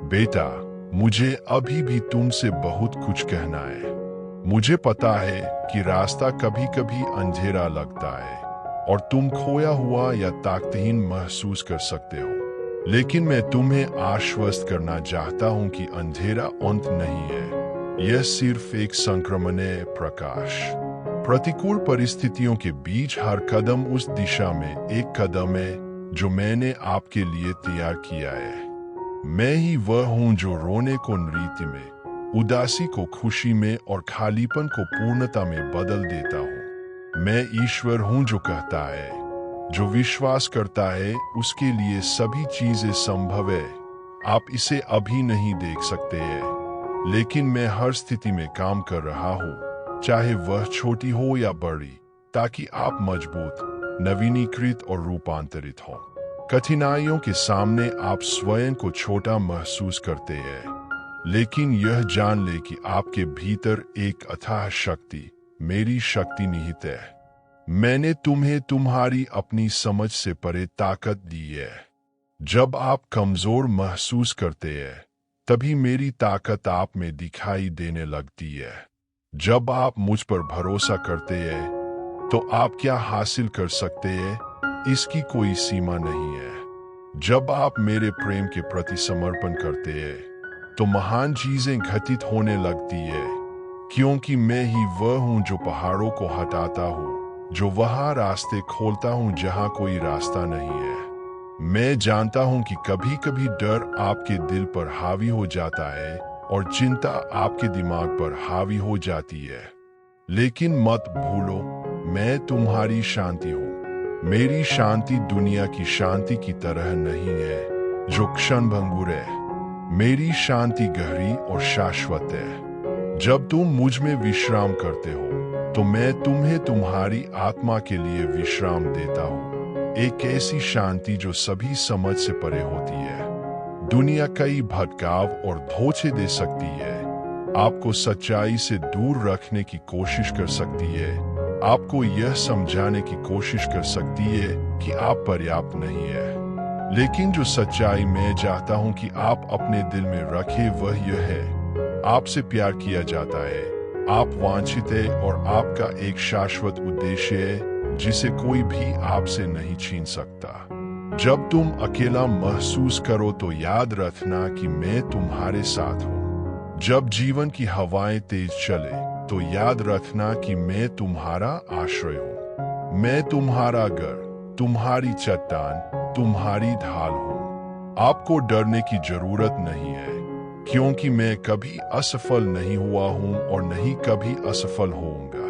बेटा, मुझे अभी भी तुमसे बहुत कुछ कहना है। मुझे पता है कि रास्ता कभी कभी अंधेरा लगता है, और तुम खोया हुआ या ताकतहीन महसूस कर सकते हो, लेकिन मैं तुम्हें आश्वस्त करना चाहता हूं कि अंधेरा अंत नहीं है, यह सिर्फ एक संक्रमण है। प्रकाश प्रतिकूल परिस्थितियों के बीच हर कदम उस दिशा में एक कदम है जो मैंने आपके लिए तैयार किया है। मैं ही वह हूं जो रोने को नृत्य में, उदासी को खुशी में और खालीपन को पूर्णता में बदल देता हूं। मैं ईश्वर हूं जो कहता है, जो विश्वास करता है उसके लिए सभी चीजें संभव है। आप इसे अभी नहीं देख सकते हैं, लेकिन मैं हर स्थिति में काम कर रहा हूं, चाहे वह छोटी हो या बड़ी, ताकि आप मजबूत, नवीनीकृत और रूपांतरित हों। कठिनाइयों के सामने आप स्वयं को छोटा महसूस करते हैं, लेकिन यह जान ले कि आपके भीतर एक अथाह शक्ति, मेरी शक्ति निहित है। मैंने तुम्हें तुम्हारी अपनी समझ से परे ताकत दी है। जब आप कमजोर महसूस करते हैं, तभी मेरी ताकत आप में दिखाई देने लगती है। जब आप मुझ पर भरोसा करते हैं, तो आप क्या हासिल कर सकते हैं, इसकी कोई सीमा नहीं है। जब आप मेरे प्रेम के प्रति समर्पण करते हैं, तो महान चीजें घटित होने लगती है, क्योंकि मैं ही वह हूं जो पहाड़ों को हटाता हूं, जो वहां रास्ते खोलता हूं जहां कोई रास्ता नहीं है। मैं जानता हूं कि कभी कभी डर आपके दिल पर हावी हो जाता है और चिंता आपके दिमाग पर हावी हो जाती है, लेकिन मत भूलो, मैं तुम्हारी शांति हूं। मेरी शांति दुनिया की शांति की तरह नहीं है, जो क्षणभंगुर है। मेरी शांति गहरी और शाश्वत है। जब तुम मुझ में विश्राम करते हो, तो मैं तुम्हें तुम्हारी आत्मा के लिए विश्राम देता हूँ। एक ऐसी शांति जो सभी समझ से परे होती है। दुनिया कई भटकाव और धोखे दे सकती है, आपको सच्चाई से दूर रखने की कोशिश कर सकती है, आपको यह समझाने की कोशिश कर सकती है कि आप पर्याप्त नहीं है। लेकिन जो सच्चाई मैं चाहता हूं कि आप अपने दिल में रखें वह यह है, आपसे प्यार किया जाता है, आप वांछित है और आपका एक शाश्वत उद्देश्य है जिसे कोई भी आपसे नहीं छीन सकता। जब तुम अकेला महसूस करो तो याद रखना कि मैं तुम्हारे साथ हूं। जब जीवन की हवाएं तेज चले तो याद रखना कि मैं तुम्हारा आश्रय हूं। मैं तुम्हारा घर, तुम्हारी चट्टान, तुम्हारी ढाल हूं। आपको डरने की जरूरत नहीं है, क्योंकि मैं कभी असफल नहीं हुआ हूं और नहीं कभी असफल होऊंगा।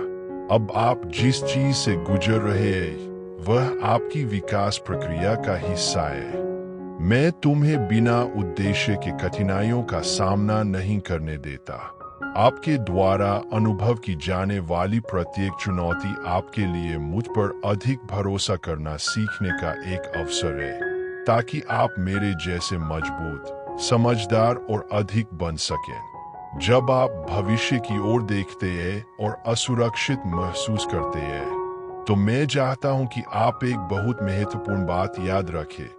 अब आप जिस चीज से गुजर रहे हैं वह आपकी विकास प्रक्रिया का हिस्सा है। मैं तुम्हें बिना उद्देश्य के कठिनाइयों का सामना नहीं करने देता। आपके द्वारा अनुभव की जाने वाली प्रत्येक चुनौती आपके लिए मुझ पर अधिक भरोसा करना सीखने का एक अवसर है, ताकि आप मेरे जैसे मजबूत, समझदार और अधिक बन सकें। जब आप भविष्य की ओर देखते हैं और असुरक्षित महसूस करते हैं, तो मैं चाहता हूं कि आप एक बहुत महत्वपूर्ण बात याद रखें।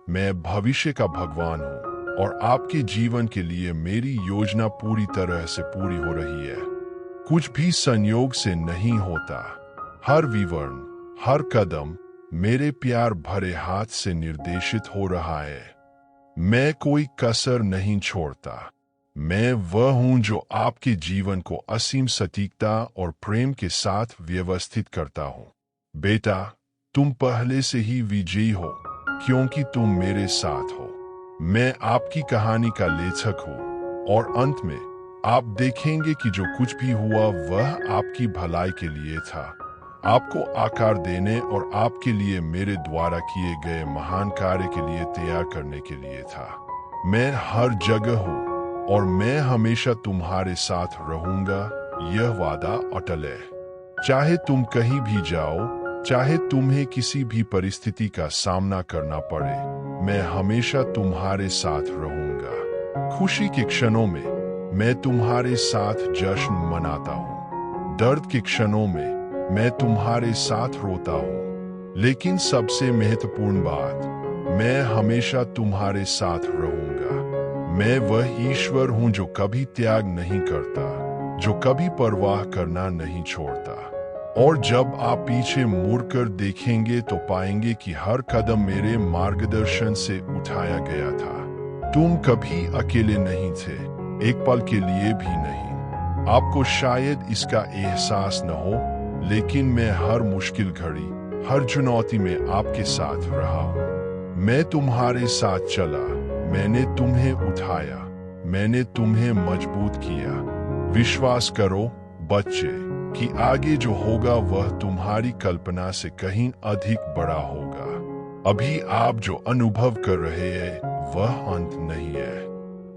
मैं भविष्य का भगवान हूं और आपके जीवन के लिए मेरी योजना पूरी तरह से पूरी हो रही है। कुछ भी संयोग से नहीं होता। हर विवरण, हर कदम मेरे प्यार भरे हाथ से निर्देशित हो रहा है। मैं कोई कसर नहीं छोड़ता। मैं वह हूं जो आपके जीवन को असीम सटीकता और प्रेम के साथ व्यवस्थित करता हूं। बेटा, तुम पहले से ही विजयी हो, क्योंकि तुम मेरे साथ हो। मैं आपकी कहानी का लेखक हूं और अंत में आप देखेंगे कि जो कुछ भी हुआ वह आपकी भलाई के लिए था, आपको आकार देने और आपके लिए मेरे द्वारा किए गए महान कार्य के लिए तैयार करने के लिए था। मैं हर जगह हूं और मैं हमेशा तुम्हारे साथ रहूंगा। यह वादा अटल है। चाहे तुम कहीं भी जाओ, चाहे तुम्हें किसी भी परिस्थिति का सामना करना पड़े, मैं हमेशा तुम्हारे साथ रहूंगा। खुशी के क्षणों में मैं तुम्हारे साथ जश्न मनाता हूँ। दर्द के क्षणों में मैं तुम्हारे साथ रोता हूँ। लेकिन सबसे महत्वपूर्ण बात, मैं हमेशा तुम्हारे साथ रहूंगा। मैं वह ईश्वर हूँ जो कभी त्याग नहीं करता, जो कभी परवाह करना नहीं छोड़ता। और जब आप पीछे मुड़कर देखेंगे तो पाएंगे कि हर कदम मेरे मार्गदर्शन से उठाया गया था। तुम कभी अकेले नहीं थे, एक पल के लिए भी नहीं। आपको शायद इसका एहसास न हो, लेकिन मैं हर मुश्किल घड़ी, हर चुनौती में आपके साथ रहा हूँ। मैं तुम्हारे साथ चला, मैंने तुम्हें उठाया, मैंने तुम्हें मजबूत किया। विश्वास करो बच्चे कि आगे जो होगा वह तुम्हारी कल्पना से कहीं अधिक बड़ा होगा। अभी आप जो अनुभव कर रहे हैं वह अंत नहीं है।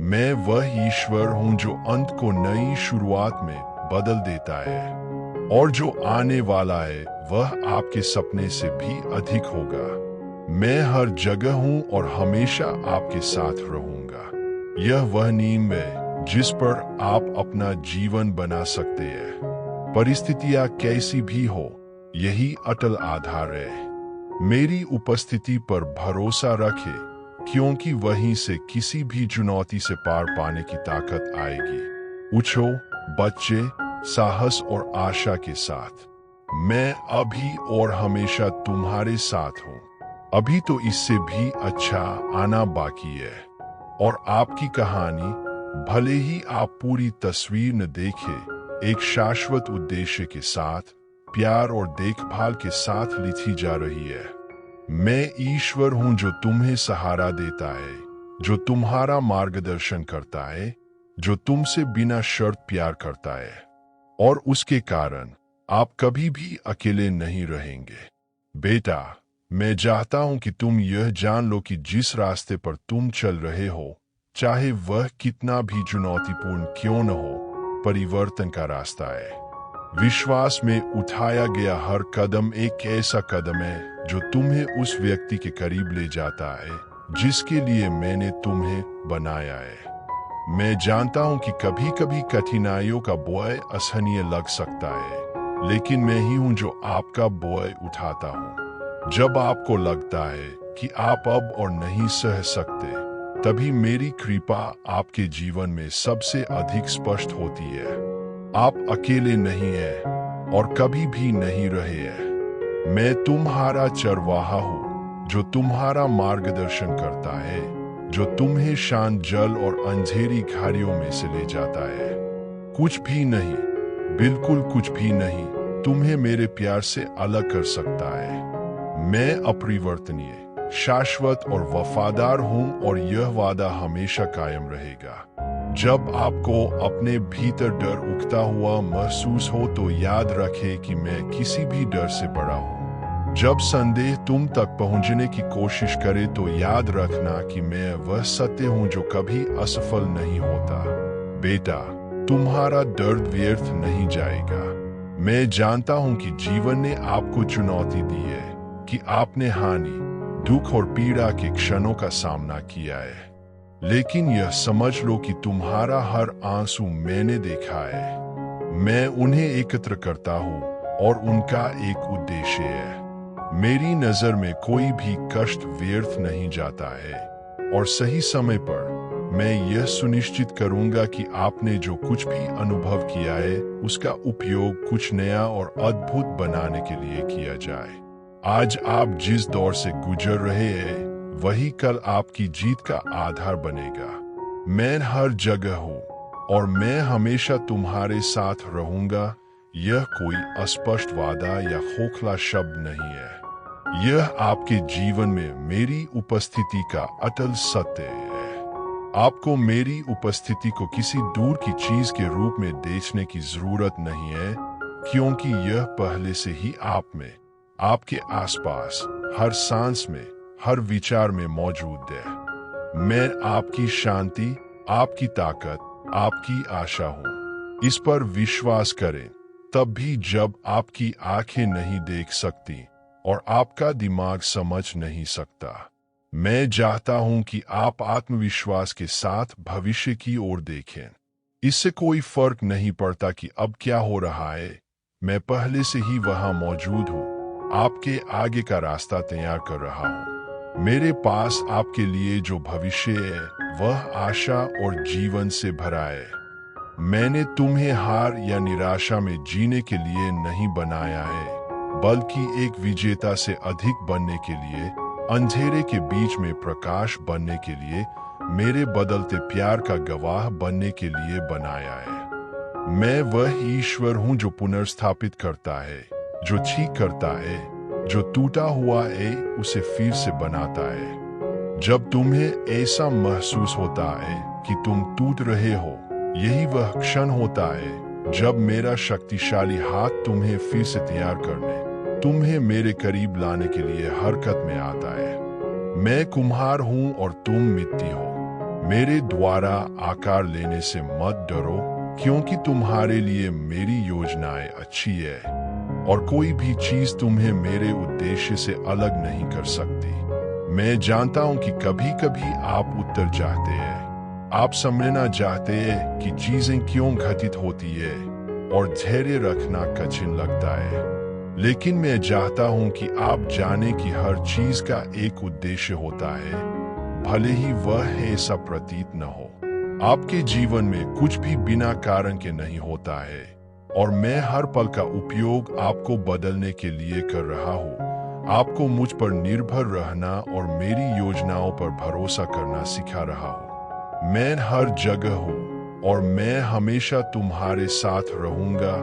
मैं वह ईश्वर हूं जो अंत को नई शुरुआत में बदल देता है, और जो आने वाला है वह आपके सपने से भी अधिक होगा। मैं हर जगह हूं और हमेशा आपके साथ रहूंगा। यह वह नींव है जिस पर आप अपना जीवन बना सकते हैं। परिस्थितियां कैसी भी हो, यही अटल आधार है। मेरी उपस्थिति पर भरोसा रखे, क्योंकि वहीं से किसी भी चुनौती से पार पाने की ताकत आएगी। उठो बच्चे, साहस और आशा के साथ। मैं अभी और हमेशा तुम्हारे साथ हूँ। अभी तो इससे भी अच्छा आना बाकी है। और आपकी कहानी, भले ही आप पूरी तस्वीर न देखें, एक शाश्वत उद्देश्य के साथ, प्यार और देखभाल के साथ लिखी जा रही है। मैं ईश्वर हूं जो तुम्हें सहारा देता है, जो तुम्हारा मार्गदर्शन करता है, जो तुमसे बिना शर्त प्यार करता है। और उसके कारण आप कभी भी अकेले नहीं रहेंगे। बेटा, मैं चाहता हूं कि तुम यह जान लो कि जिस रास्ते पर तुम चल रहे हो, चाहे वह कितना भी चुनौतीपूर्ण क्यों न हो, परिवर्तन का रास्ता है। विश्वास में उठाया गया हर कदम एक ऐसा कदम है जो तुम्हें उस व्यक्ति के करीब ले जाता है जिसके लिए मैंने तुम्हें बनाया है। मैं जानता हूं कि कभी कभी कठिनाइयों का बोझ असहनीय लग सकता है, लेकिन मैं ही हूं जो आपका बोझ उठाता हूं। जब आपको लगता है कि आप अब और नहीं सह सकते, तभी मेरी कृपा आपके जीवन में सबसे अधिक स्पष्ट होती है। आप अकेले नहीं हैं और कभी भी नहीं रहे हैं। मैं तुम्हारा चरवाहा हूं जो तुम्हारा मार्गदर्शन करता है, जो तुम्हें शांत जल और अंधेरी घाटियों में से ले जाता है। कुछ भी नहीं, बिल्कुल कुछ भी नहीं तुम्हें मेरे प्यार से अलग कर सकता है। मैं अपरिवर्तनीय, शाश्वत और वफादार हूं और यह वादा हमेशा कायम रहेगा। जब आपको अपने भीतर डर उठता हुआ महसूस हो तो याद रखें कि मैं किसी भी डर से बड़ा हूं। जब संदेह तुम तक पहुंचने की कोशिश करे तो याद रखना कि मैं वह सत्य हूं जो कभी असफल नहीं होता। बेटा, तुम्हारा दर्द व्यर्थ नहीं जाएगा। मैं जानता हूं कि जीवन ने आपको चुनौती दी है, कि आपने हानि, दुख और पीड़ा के क्षणों का सामना किया है। लेकिन यह समझ लो कि तुम्हारा हर आंसू मैंने देखा है। मैं उन्हें एकत्र करता हूं और उनका एक उद्देश्य है। मेरी नजर में कोई भी कष्ट व्यर्थ नहीं जाता है, और सही समय पर मैं यह सुनिश्चित करूंगा कि आपने जो कुछ भी अनुभव किया है उसका उपयोग कुछ नया और अद्भुत बनाने के लिए किया जाए। आज आप जिस दौर से गुजर रहे हैं वही कल आपकी जीत का आधार बनेगा। मैं हर जगह हूँ और मैं हमेशा तुम्हारे साथ रहूंगा। यह कोई अस्पष्ट वादा या खोखला शब्द नहीं है। यह आपके जीवन में मेरी उपस्थिति का अटल सत्य है। आपको मेरी उपस्थिति को किसी दूर की चीज के रूप में देखने की जरूरत नहीं है, क्योंकि यह पहले से ही आप में, आपके आसपास, हर सांस में, हर विचार में मौजूद है। मैं आपकी शांति, आपकी ताकत, आपकी आशा हूं। इस पर विश्वास करें, तब भी जब आपकी आंखें नहीं देख सकती और आपका दिमाग समझ नहीं सकता। मैं चाहता हूं कि आप आत्मविश्वास के साथ भविष्य की ओर देखें। इससे कोई फर्क नहीं पड़ता कि अब क्या हो रहा है, मैं पहले से ही वहां मौजूद हूं, आपके आगे का रास्ता तैयार कर रहा हूं। मेरे पास आपके लिए जो भविष्य है वह आशा और जीवन से भरा है। मैंने तुम्हें हार या निराशा में जीने के लिए नहीं बनाया है, बल्कि एक विजेता से अधिक बनने के लिए, अंधेरे के बीच में प्रकाश बनने के लिए, मेरे बदलते प्यार का गवाह बनने के लिए बनाया है। मैं वह ईश्वर हूं जो पुनर्स्थापित करता है, जो ठीक करता है, जो टूटा हुआ है उसे फिर से बनाता है। जब तुम्हें ऐसा महसूस होता है कि तुम टूट रहे हो, यही वह क्षण होता है जब मेरा शक्तिशाली हाथ तुम्हें फिर से तैयार करने, तुम्हें मेरे करीब लाने के लिए हरकत में आता है। मैं कुम्हार हूं और तुम मिट्टी हो। मेरे द्वारा आकार लेने से मत डरो, क्योंकि तुम्हारे लिए मेरी योजनाएं अच्छी है और कोई भी चीज तुम्हें मेरे उद्देश्य से अलग नहीं कर सकती। मैं जानता हूं कि कभी कभी आप उत्तर चाहते हैं, आप समझना चाहते हैं कि चीजें क्यों घटित होती है और धैर्य रखना कठिन लगता है। लेकिन मैं चाहता हूं कि आप जाने कि हर चीज का एक उद्देश्य होता है, भले ही वह ऐसा प्रतीत न हो। आपके जीवन में कुछ भी बिना कारण के नहीं होता है, और मैं हर पल का उपयोग आपको बदलने के लिए कर रहा हूं। आपको मुझ पर निर्भर रहना और मेरी योजनाओं पर भरोसा करना सिखा रहा हूं। मैं हर जगह हूं और मैं हमेशा तुम्हारे साथ रहूंगा।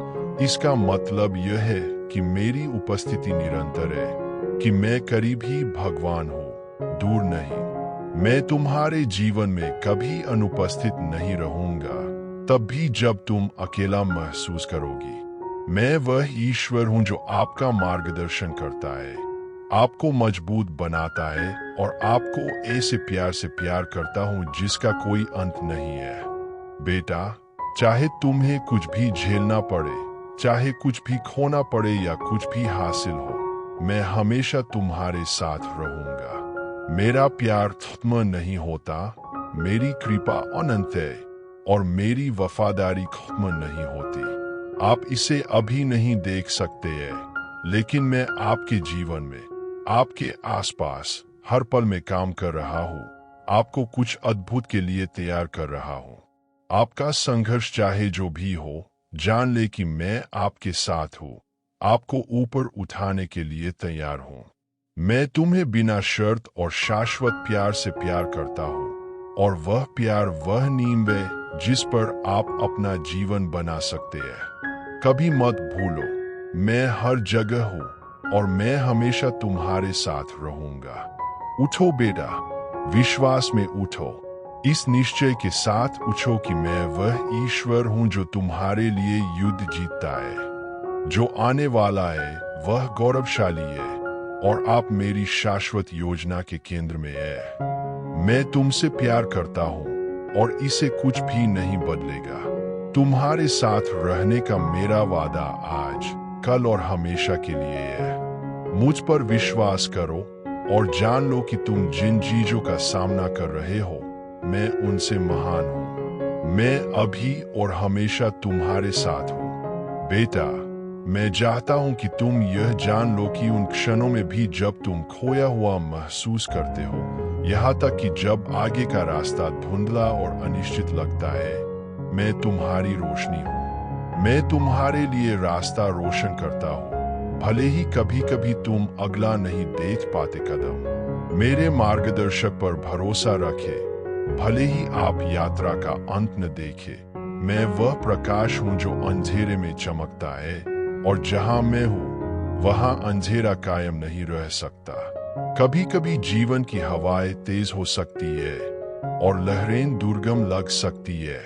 इसका मतलब यह है कि मेरी उपस्थिति निरंतर है, कि मैं करीब ही भगवान हूँ, दूर नहीं। मैं तुम्हारे जीवन में कभी अनुपस्थित नहीं रहूंगा, तब भी जब तुम अकेला महसूस करोगी। मैं वह ईश्वर हूँ जो आपका मार्गदर्शन करता है, आपको मजबूत बनाता है और आपको ऐसे प्यार से प्यार करता हूँ जिसका कोई अंत नहीं है। बेटा, चाहे तुम्हें कुछ भी झेलना पड़े, चाहे कुछ भी खोना पड़े या कुछ भी हासिल हो, मैं हमेशा तुम्हारे साथ रहूंगा। मेरा प्यार खत्म नहीं होता, मेरी कृपा अनंत है, और मेरी वफादारी खत्म नहीं होती। आप इसे अभी नहीं देख सकते हैं, लेकिन मैं आपके जीवन में, आपके आसपास हर पल में काम कर रहा हूँ। आपको कुछ अद्भुत के लिए तैयार कर रहा हूँ। आपका संघर्ष चाहे जो भी हो, जान ले कि मैं आपके साथ हूँ। आपको ऊपर उठाने के लिए तैयार हूँ। मैं तुम्हें बिना शर्त और शाश्वत प्यार से प्यार करता हूँ, और वह प्यार वह नींव है जिस पर आप अपना जीवन बना सकते हैं। कभी मत भूलो, मैं हर जगह हूँ और मैं हमेशा तुम्हारे साथ रहूंगा। उठो बेटा, विश्वास में उठो। इस निश्चय के साथ उठो कि मैं वह ईश्वर हूँ जो तुम्हारे लिए युद्ध जीतता है। जो आने वाला है वह गौरवशाली है, और आप मेरी शाश्वत योजना के केंद्र में है। मैं तुमसे प्यार करता हूँ और इसे कुछ भी नहीं बदलेगा। तुम्हारे साथ रहने का मेरा वादा आज, कल और हमेशा के लिए है। मुझ पर विश्वास करो और जान लो कि तुम जिन चीजों का सामना कर रहे हो, मैं उनसे महान हूँ। मैं अभी और हमेशा तुम्हारे साथ हूँ। बेटा, मैं चाहता हूं कि तुम यह जान लो कि उन क्षणों में भी जब तुम खोया हुआ महसूस करते हो, यहाँ तक कि जब आगे का रास्ता धुंधला और अनिश्चित लगता है, मैं तुम्हारी रोशनी हूँ। मैं तुम्हारे लिए रास्ता रोशन करता हूँ, भले ही कभी कभी तुम अगला नहीं देख पाते कदम। मेरे मार्गदर्शक पर भरोसा रखे, भले ही आप यात्रा का अंत न देखे। मैं वह प्रकाश हूँ जो अंधेरे में चमकता है, और जहां मैं हूं वहां अंधेरा कायम नहीं रह सकता। कभी कभी जीवन की हवाएं तेज हो सकती है और लहरें दुर्गम लग सकती है,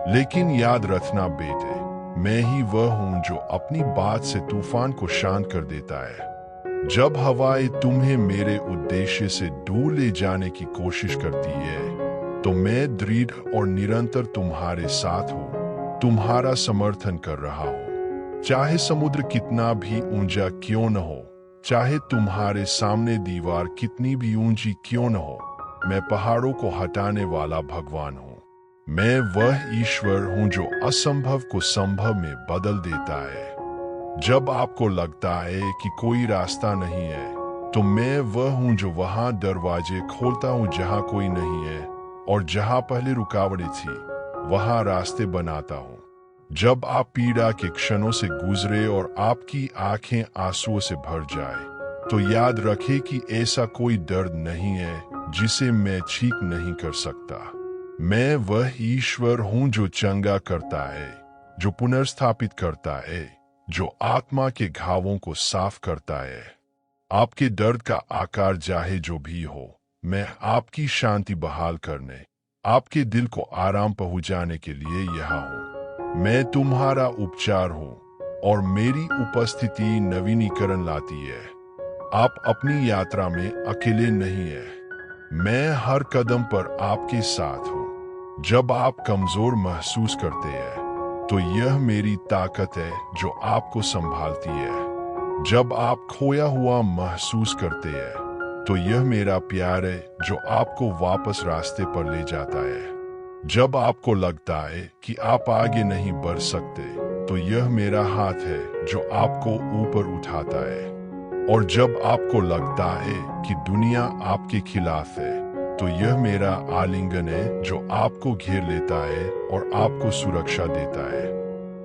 लेकिन याद रखना बेटे, मैं ही वह हूं जो अपनी बात से तूफान को शांत कर देता है। जब हवाएं तुम्हें मेरे उद्देश्य से दूर ले जाने की कोशिश करती है, तो मैं दृढ़ और निरंतर तुम्हारे साथ हूं, तुम्हारा समर्थन कर रहा हूं। चाहे समुद्र कितना भी ऊंचा क्यों न हो, चाहे तुम्हारे सामने दीवार कितनी भी ऊंची क्यों न हो, मैं पहाड़ों को हटाने वाला भगवान हूँ। मैं वह ईश्वर हूँ जो असंभव को संभव में बदल देता है। जब आपको लगता है कि कोई रास्ता नहीं है, तो मैं वह हूँ जो वहां दरवाजे खोलता हूँ जहां कोई नहीं है, और जहां पहले रुकावटें थी वहां रास्ते बनाता हूँ। जब आप पीड़ा के क्षणों से गुजरे और आपकी आंखें आंसुओं से भर जाए, तो याद रखें कि ऐसा कोई दर्द नहीं है जिसे मैं ठीक नहीं कर सकता। मैं वह ईश्वर हूँ जो चंगा करता है, जो पुनर्स्थापित करता है, जो आत्मा के घावों को साफ करता है। आपके दर्द का आकार चाहे जो भी हो, मैं आपकी शांति बहाल करने, आपके दिल को आराम पहुंचाने के लिए यहाँ हूँ। मैं तुम्हारा उपचार हूँ, और मेरी उपस्थिति नवीनीकरण लाती है। आप अपनी यात्रा में अकेले नहीं हैं। मैं हर कदम पर आपके साथ हूँ। जब आप कमजोर महसूस करते हैं, तो यह मेरी ताकत है जो आपको संभालती है। जब आप खोया हुआ महसूस करते हैं, तो यह मेरा प्यार है जो आपको वापस रास्ते पर ले जाता है। जब आपको लगता है कि आप आगे नहीं बढ़ सकते, तो यह मेरा हाथ है जो आपको ऊपर उठाता है। और जब आपको लगता है कि दुनिया आपके खिलाफ है, तो यह मेरा आलिंगन है जो आपको घेर लेता है और आपको सुरक्षा देता है।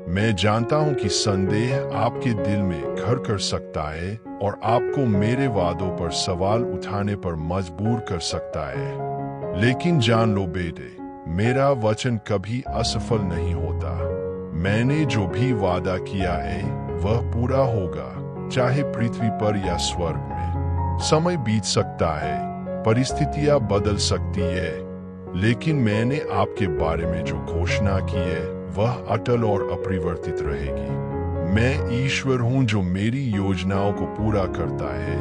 मैं जानता हूं कि संदेह आपके दिल में घर कर सकता है और आपको मेरे वादों पर सवाल उठाने पर मजबूर कर सकता है, लेकिन जान लो बेटे, मेरा वचन कभी असफल नहीं होता। मैंने जो भी वादा किया है वह पूरा होगा, चाहे पृथ्वी पर या स्वर्ग में। समय बीत सकता है, परिस्थितियां बदल सकती है, लेकिन मैंने आपके बारे में जो घोषणा की है वह अटल और अपरिवर्तित रहेगी। मैं ईश्वर हूं जो मेरी योजनाओं को पूरा करता है,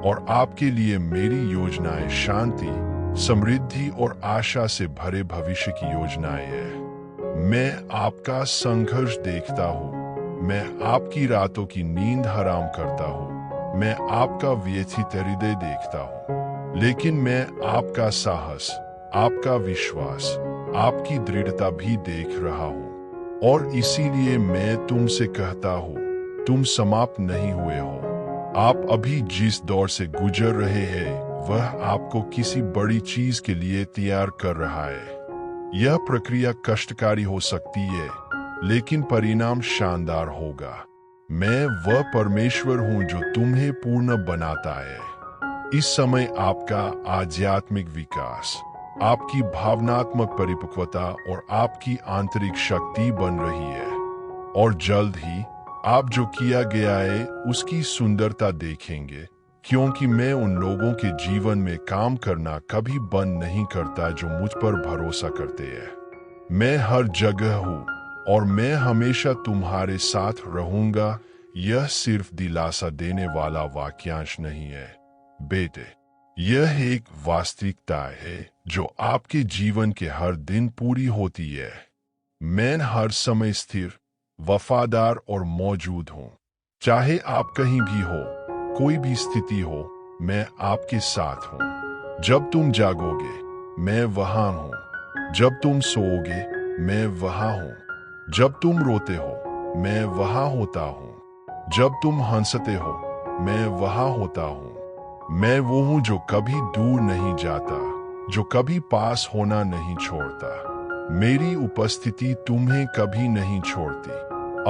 और आपके लिए मेरी योजनाएं शांति, समृद्धि और आशा से भरे भविष्य की योजनाएं हैं। मैं आपका संघर्ष देखता हूँ, मैं आपकी रातों की नींद हराम करता हूँ, मैं आपका व्यथित हृदय देखता हूँ, लेकिन मैं आपका साहस, आपका विश्वास, आपकी दृढ़ता भी देख रहा हूँ। और इसीलिए मैं तुमसे कहता हूँ, तुम समाप्त नहीं हुए हो। आप अभी जिस दौर से गुजर रहे हैं वह आपको किसी बड़ी चीज के लिए तैयार कर रहा है। यह प्रक्रिया कष्टकारी हो सकती है, लेकिन परिणाम शानदार होगा। मैं वह परमेश्वर हूं जो तुम्हें पूर्ण बनाता है। इस समय आपका आध्यात्मिक विकास, आपकी भावनात्मक परिपक्वता और आपकी आंतरिक शक्ति बन रही है। और जल्द ही आप जो किया गया है उसकी सुंदरता देखेंगे, क्योंकि मैं उन लोगों के जीवन में काम करना कभी बंद नहीं करता जो मुझ पर भरोसा करते हैं। मैं हर जगह हूँ और मैं हमेशा तुम्हारे साथ रहूंगा। यह सिर्फ दिलासा देने वाला वाक्यांश नहीं है बेटे, यह एक वास्तविकता है जो आपके जीवन के हर दिन पूरी होती है। मैं हर समय स्थिर, वफादार और मौजूद हूँ। चाहे आप कहीं भी हो, कोई भी स्थिति हो, मैं आपके साथ हूँ। जब तुम जागोगे मैं वहां हूँ। जब तुम सोओगे मैं वहां हूँ। जब तुम रोते हो मैं वहां होता हूँ। जब तुम हंसते हो मैं वहां होता हूँ। मैं वो हूँ जो कभी दूर नहीं जाता, जो कभी पास होना नहीं छोड़ता। मेरी उपस्थिति तुम्हें कभी नहीं छोड़ती।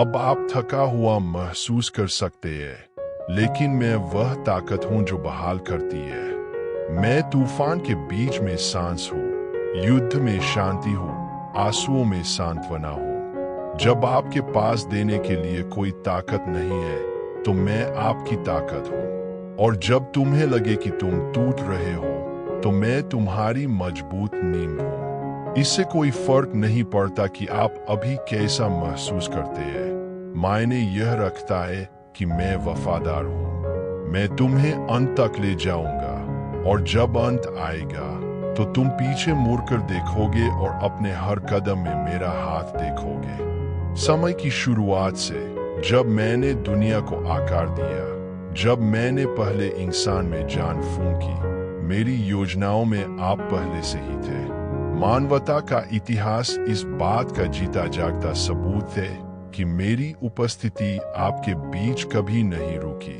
अब आप थका हुआ महसूस कर सकते हैं, लेकिन मैं वह ताकत हूं जो बहाल करती है। मैं तूफान के बीच में सांस हूँ, युद्ध में शांति हूँ, आंसुओं में सांत्वना हूँ। जब आपके पास देने के लिए कोई ताकत नहीं है, तो मैं आपकी ताकत हूँ। और जब तुम्हें लगे कि तुम टूट रहे हो, तो मैं तुम्हारी मजबूत नींव हूँ। इससे कोई फर्क नहीं पड़ता कि आप अभी कैसा महसूस करते हैं। मायने यह रखता है कि मैं वफादार हूँ। मैं तुम्हें अंत तक ले जाऊंगा, और जब अंत आएगा तो तुम पीछे मुड़कर देखोगे और अपने हर कदम में मेरा हाथ देखोगे। समय की शुरुआत से, जब मैंने दुनिया को आकार दिया, जब मैंने पहले इंसान में जान फूंकी, मेरी योजनाओं में आप पहले से ही थे। मानवता का इतिहास इस बात का जीता जागता सबूत है कि मेरी उपस्थिति आपके बीच कभी नहीं रुकी।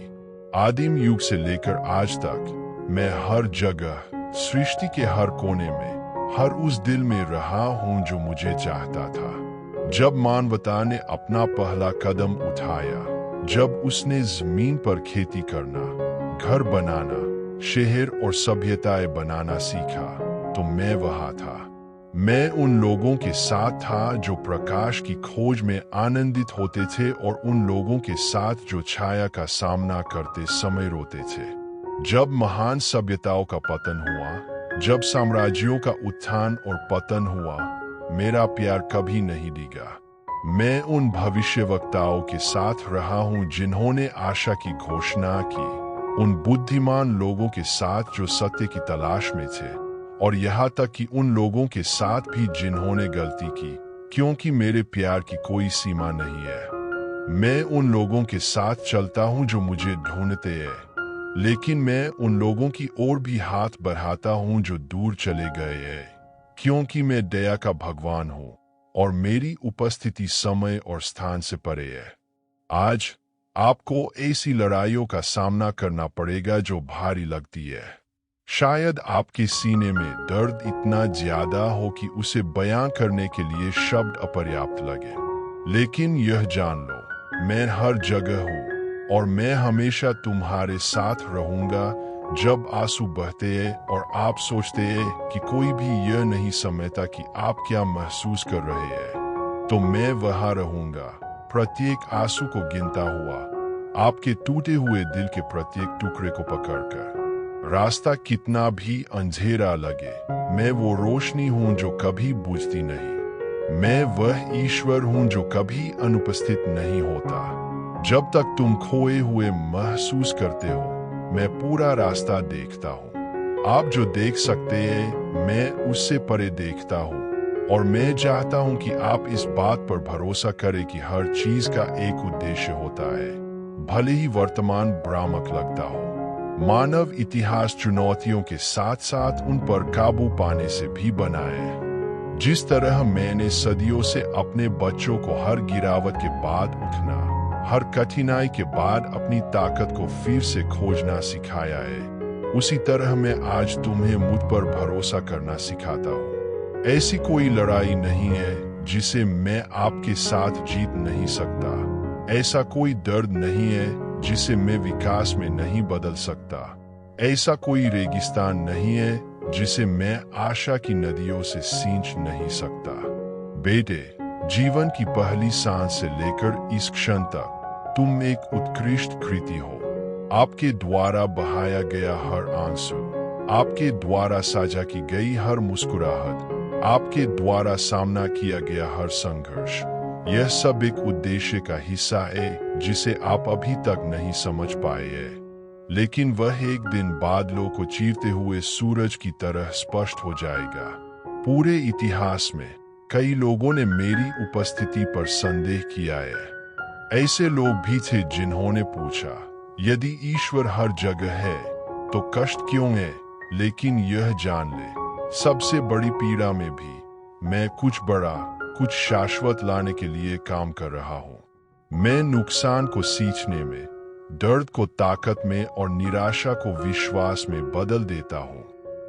आदिम युग से लेकर आज तक मैं हर जगह, सृष्टि के हर कोने में, हर उस दिल में रहा हूं जो मुझे चाहता था। जब मानवता ने अपना पहला कदम उठाया, जब उसने जमीन पर खेती करना, घर बनाना, शहर और सभ्यताएं बनाना सीखा, तो मैं वहां था। मैं उन लोगों के साथ था जो प्रकाश की खोज में आनंदित होते थे और उन लोगों के साथ जो छाया का सामना करते समय रोते थे। जब महान सभ्यताओं का पतन हुआ, जब साम्राज्यों का उत्थान और पतन हुआ, मेरा प्यार कभी नहीं डिगा। मैं उन भविष्यवक्ताओं के साथ रहा हूं जिन्होंने आशा की घोषणा की, उन बुद्धिमान लोगों के साथ जो सत्य की तलाश में थे, और यहाँ तक कि उन लोगों के साथ भी जिन्होंने गलती की, क्योंकि मेरे प्यार की कोई सीमा नहीं है। मैं उन लोगों के साथ चलता हूँ जो मुझे ढूंढते हैं, लेकिन मैं उन लोगों की ओर भी हाथ बढ़ाता हूँ जो दूर चले गए हैं, क्योंकि मैं दया का भगवान हूँ और मेरी उपस्थिति समय और स्थान से परे है। आज आपको ऐसी लड़ाइयों का सामना करना पड़ेगा जो भारी लगती है। शायद आपके सीने में दर्द इतना ज्यादा हो कि उसे बयां करने के लिए शब्द अपर्याप्त लगे, लेकिन यह जान लो, मैं हर जगह हूँ और मैं हमेशा तुम्हारे साथ रहूंगा। जब आंसू बहते हैं और आप सोचते हैं कि कोई भी यह नहीं समझता कि आप क्या महसूस कर रहे हैं, तो मैं वहां रहूंगा, प्रत्येक आंसू को गिनता हुआ, आपके टूटे हुए दिल के प्रत्येक टुकड़े को पकड़कर। रास्ता कितना भी अंधेरा लगे, मैं वो रोशनी हूं जो कभी बुझती नहीं। मैं वह ईश्वर हूं जो कभी अनुपस्थित नहीं होता। जब तक तुम खोए हुए महसूस करते हो, मैं पूरा रास्ता देखता हूँ। आप जो देख सकते हैं, मैं उससे परे देखता हूँ, और मैं चाहता हूँ कि आप इस बात पर भरोसा करें कि हर चीज का एक उद्देश्य होता है, भले ही वर्तमान भ्रामक लगता हो। मानव इतिहास चुनौतियों के साथ साथ उन पर काबू पाने से भी बना है। जिस तरह मैंने सदियों से अपने बच्चों को हर गिरावट के बाद उठना, हर कठिनाई के बाद अपनी ताकत को फिर से खोजना सिखाया है, उसी तरह मैं आज तुम्हें मुझ पर भरोसा करना सिखाता हूँ। ऐसी कोई लड़ाई नहीं है जिसे मैं आपके साथ जीत नहीं सकता। ऐसा कोई दर्द नहीं है जिसे मैं विकास में नहीं बदल सकता। ऐसा कोई रेगिस्तान नहीं है जिसे मैं आशा की नदियों से सींच नहीं सकता। बेटे, जीवन की पहली सांस से लेकर इस क्षण तक तुम एक उत्कृष्ट कृति हो। आपके द्वारा बहाया गया हर आंसू, आपके द्वारा साझा की गई हर मुस्कुराहट, आपके द्वारा सामना किया गया हर संघर्ष, यह सब एक उद्देश्य का हिस्सा है जिसे आप अभी तक नहीं समझ पाए हैं। लेकिन वह एक दिन बादलों को चीरते हुए सूरज की तरह स्पष्ट हो जाएगा। पूरे इतिहास में कई लोगों ने मेरी उपस्थिति पर संदेह किया है। ऐसे लोग भी थे जिन्होंने पूछा, यदि ईश्वर हर जगह है तो कष्ट क्यों है? लेकिन यह जान ले, सबसे बड़ी पीड़ा में भी मैं कुछ बड़ा, कुछ शाश्वत लाने के लिए काम कर रहा हूँ। मैं नुकसान को सींचने में, दर्द को ताकत में और निराशा को विश्वास में बदल देता हूँ।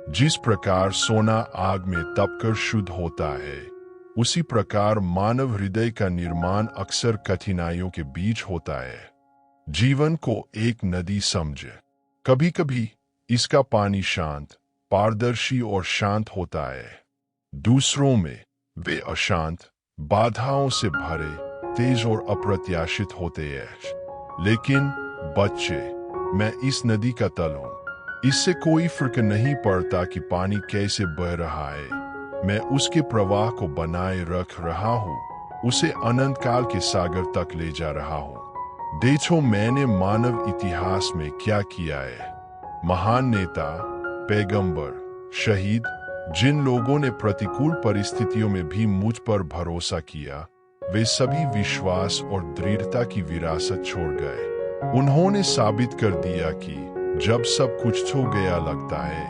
जिस प्रकार सोना आग में तपकर शुद्ध होता है, उसी प्रकार मानव हृदय का निर्माण अक्सर कठिनाइयों के बीच होता है। जीवन को एक नदी समझे। कभी कभी इसका पानी शांत, पारदर्शी और शांत होता है। दूसरों में वे अशांत, बाधाओं से भरे, तेज और अप्रत्याशित होते हैं। लेकिन बच्चे, मैं इस नदी का तल हूं। इससे कोई फर्क नहीं पड़ता कि पानी कैसे बह रहा है। मैं उसके प्रवाह को बनाए रख रहा हूँ, उसे अनंत काल के सागर तक ले जा रहा हूँ। देखो मैंने मानव इतिहास में क्या किया है। महान नेता, पैगंबर, शहीद, जिन लोगों ने प्रतिकूल परिस्थितियों में भी मुझ पर भरोसा किया, वे सभी विश्वास और दृढ़ता की विरासत छोड़ गए। उन्होंने साबित कर दिया कि जब सब कुछ हो गया लगता है,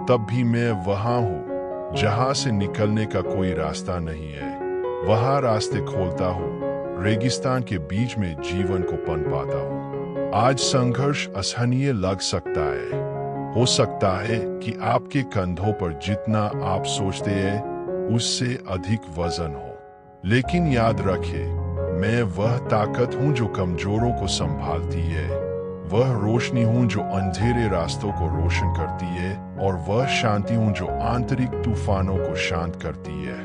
तब भी मैं वहां हूँ जहां से निकलने का कोई रास्ता नहीं है। वहां रास्ते खोलता हूँ, रेगिस्तान के बीच में जीवन को पनपाता हूँ। आज संघर्ष असहनीय लग सकता है। हो सकता है कि आपके कंधों पर जितना आप सोचते हैं उससे अधिक वजन हो। लेकिन याद रखें, मैं वह ताकत हूँ जो कमजोरों को संभालती है, वह रोशनी हूँ जो अंधेरे रास्तों को रोशन करती है, और वह शांति हूँ जो आंतरिक तूफानों को शांत करती है।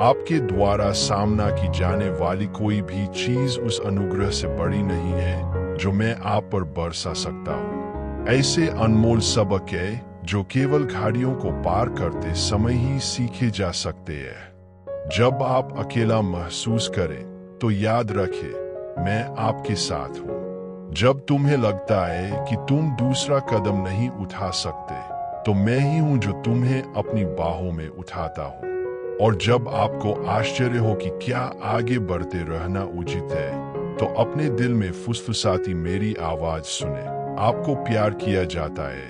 आपके द्वारा सामना की जाने वाली कोई भी चीज उस अनुग्रह से बड़ी नहीं है जो मैं आप पर बरसा सकता हूँ। ऐसे अनमोल सबक है जो केवल घाटियों को पार करते समय ही सीखे जा सकते हैं। जब आप अकेला महसूस करें तो याद रखें, मैं आपके साथ हूँ। जब तुम्हें लगता है कि तुम दूसरा कदम नहीं उठा सकते, तो मैं ही हूँ जो तुम्हें अपनी बाहों में उठाता हूँ। और जब आपको आश्चर्य हो कि क्या आगे बढ़ते रहना उचित है, तो अपने दिल में फुसफुसाती मेरी आवाज सुने। आपको प्यार किया जाता है,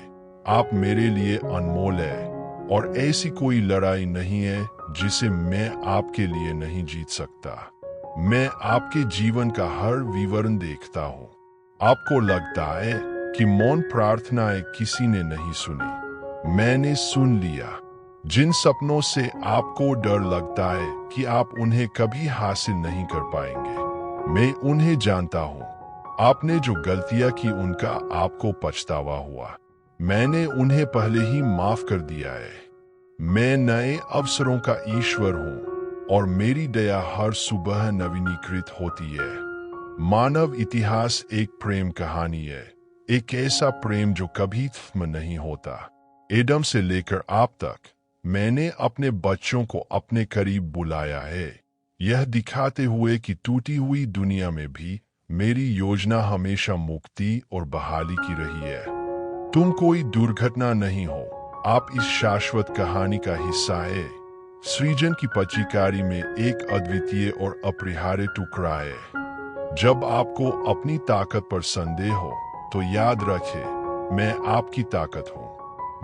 आप मेरे लिए अनमोल है, और ऐसी कोई लड़ाई नहीं है जिसे मैं आपके लिए नहीं जीत सकता। मैं आपके जीवन का हर विवरण देखता हूँ। आपको लगता है कि मौन प्रार्थनाएं किसी ने नहीं सुनी, मैंने सुन लिया। जिन सपनों से आपको डर लगता है कि आप उन्हें कभी हासिल नहीं कर पाएंगे, मैं उन्हें जानता हूँ। आपने जो गलतियां की उनका आपको पछतावा हुआ, मैंने उन्हें पहले ही माफ कर दिया है। मैं नए अवसरों का ईश्वर हूँ और मेरी दया हर सुबह नवीनीकृत होती है। मानव इतिहास एक प्रेम कहानी है, एक ऐसा प्रेम जो कभी खत्म नहीं होता। एडम से लेकर आप तक मैंने अपने बच्चों को अपने करीब बुलाया है, यह दिखाते हुए कि टूटी हुई दुनिया में भी मेरी योजना हमेशा मुक्ति और बहाली की रही है। तुम कोई दुर्घटना नहीं हो, आप इस शाश्वत कहानी का हिस्सा है। सृजन की पचिकारी में एक अद्वितीय और अपरिहार्य टुकड़ा है। जब आपको अपनी ताकत पर संदेह हो, तो याद रखें, मैं आपकी ताकत हूँ।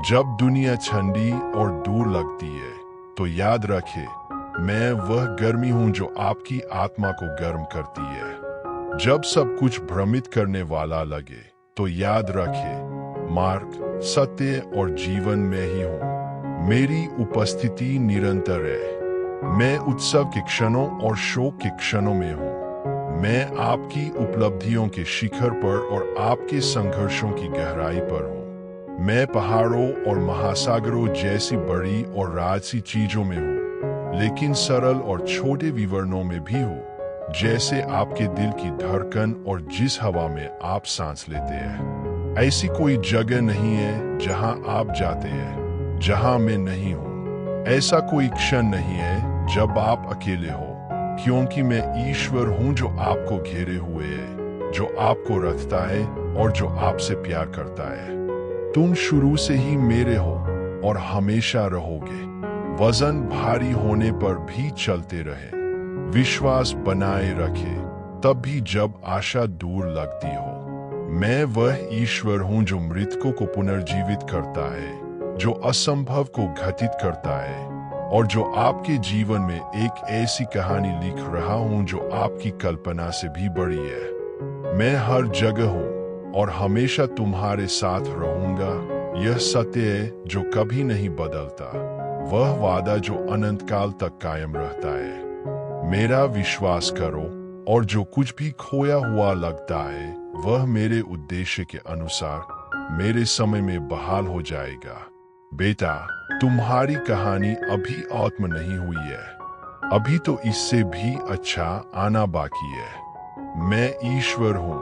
जब दुनिया ठंडी और दूर लगती है, तो याद रखें, मैं वह गर्मी हूं जो आपकी आत्मा को गर्म करती है। जब सब कुछ भ्रमित करने वाला लगे तो याद रखें, मार्ग, सत्य और जीवन में ही हूं। मेरी उपस्थिति निरंतर है। मैं उत्सव के क्षणों और शोक के क्षणों में हूं। मैं आपकी उपलब्धियों के शिखर पर और आपके संघर्षों की गहराई पर हूं। मैं पहाड़ों और महासागरों जैसी बड़ी और राजसी चीजों में हूं, लेकिन सरल और छोटे विवरणों में भी हूं, जैसे आपके दिल की धड़कन और जिस हवा में आप सांस लेते हैं। ऐसी कोई जगह नहीं है जहां आप जाते हैं जहां मैं नहीं हूं। ऐसा कोई क्षण नहीं है जब आप अकेले हो, क्योंकि मैं ईश्वर हूं जो आपको घेरे हुए है, जो आपको रखता है और जो आपसे प्यार करता है। तुम शुरू से ही मेरे हो और हमेशा रहोगे। वजन भारी होने पर भी चलते रहे, विश्वास बनाए रखे, तब भी जब आशा दूर लगती हो। मैं वह ईश्वर हूं जो मृतकों को पुनर्जीवित करता है, जो असंभव को घटित करता है, और जो आपके जीवन में एक ऐसी कहानी लिख रहा हूं जो आपकी कल्पना से भी बड़ी है। मैं हर जगह हूं और हमेशा तुम्हारे साथ रहूंगा। यह सत्य है जो कभी नहीं बदलता, वह वादा जो अनंत काल तक कायम रहता है। मेरा विश्वास करो, और जो कुछ भी खोया हुआ लगता है वह मेरे उद्देश्य के अनुसार मेरे समय में बहाल हो जाएगा। बेटा, तुम्हारी कहानी अभी आत्म नहीं हुई है। अभी तो इससे भी अच्छा आना बाकी है। मैं ईश्वर हूं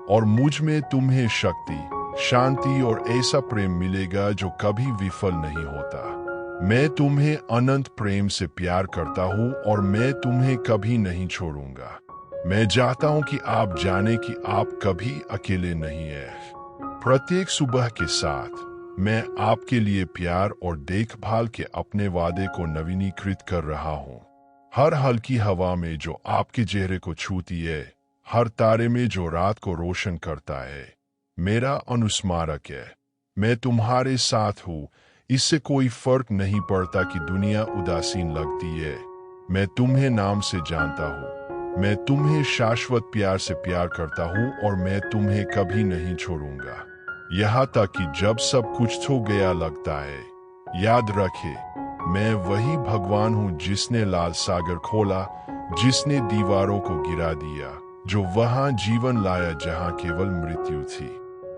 और मुझ में तुम्हें शक्ति, शांति और ऐसा प्रेम मिलेगा जो कभी विफल नहीं होता। मैं तुम्हें अनंत प्रेम से प्यार करता हूं और मैं तुम्हें कभी नहीं छोड़ूंगा। मैं चाहता हूं कि आप जाने कि आप कभी अकेले नहीं हैं। प्रत्येक सुबह के साथ मैं आपके लिए प्यार और देखभाल के अपने वादे को नवीनीकृत कर रहा हूं। हर हल्की हवा में जो आपके चेहरे को छूती है, हर तारे में जो रात को रोशन करता है, मेरा अनुस्मारक है। मैं तुम्हारे साथ हूं, इससे कोई फर्क नहीं पड़ता कि दुनिया उदासीन लगती है। मैं तुम्हें नाम से जानता हूं। मैं तुम्हें शाश्वत प्यार से प्यार करता हूं और मैं तुम्हें कभी नहीं छोड़ूंगा, यहाँ तक कि जब सब कुछ हो गया लगता है। याद रखे, मैं वही भगवान हूं जिसने लाल सागर खोला, जिसने दीवारों को गिरा दिया, जो वहां जीवन लाया जहां केवल मृत्यु थी।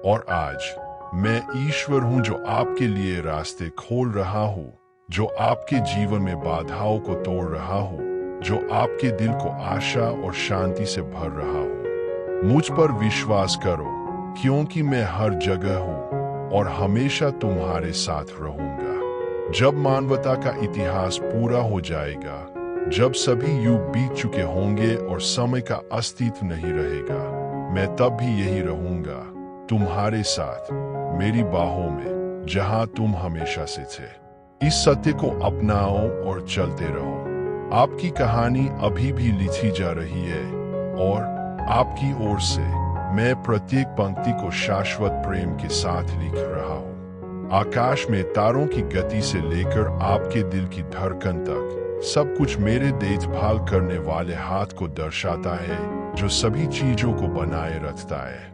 और आज मैं ईश्वर हूं जो आपके लिए रास्ते खोल रहा हूं, जो आपके जीवन में बाधाओं को तोड़ रहा हूं, जो आपके दिल को आशा और शांति से भर रहा हूं। मुझ पर विश्वास करो, क्योंकि मैं हर जगह हूं और हमेशा तुम्हारे साथ रहूंगा। जब मानवता का इतिहास पूरा हो जाएगा, जब सभी युग बीत चुके होंगे और समय का अस्तित्व नहीं रहेगा, मैं तब भी यही रहूंगा, तुम्हारे साथ, मेरी बाहों में, जहां तुम हमेशा से थे। इस सत्य को अपनाओ और चलते रहो। आपकी कहानी अभी भी लिखी जा रही है और आपकी ओर से मैं प्रत्येक पंक्ति को शाश्वत प्रेम के साथ लिख रहा हूँ। आकाश में तारों की गति से लेकर आपके दिल की धड़कन तक, सब कुछ मेरे देखभाल करने वाले हाथ को दर्शाता है, जो सभी चीजों को बनाए रखता है।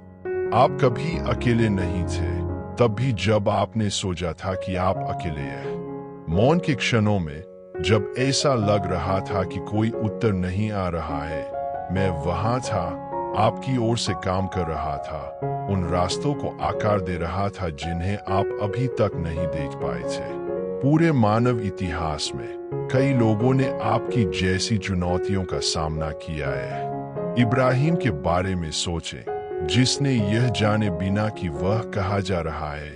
आप कभी अकेले नहीं थे, तब भी जब आपने सोचा था कि आप अकेले हैं। मौन के क्षणों में, जब ऐसा लग रहा था कि कोई उत्तर नहीं आ रहा है, मैं वहां था, आपकी ओर से काम कर रहा था, उन रास्तों को आकार दे रहा था जिन्हें आप अभी तक नहीं देख पाए थे। पूरे मानव इतिहास में कई लोगों ने आपकी जैसी चुनौतियों का सामना किया है। इब्राहिम के बारे में सोचें, जिसने यह जाने बिना कि वह कहा जा रहा है,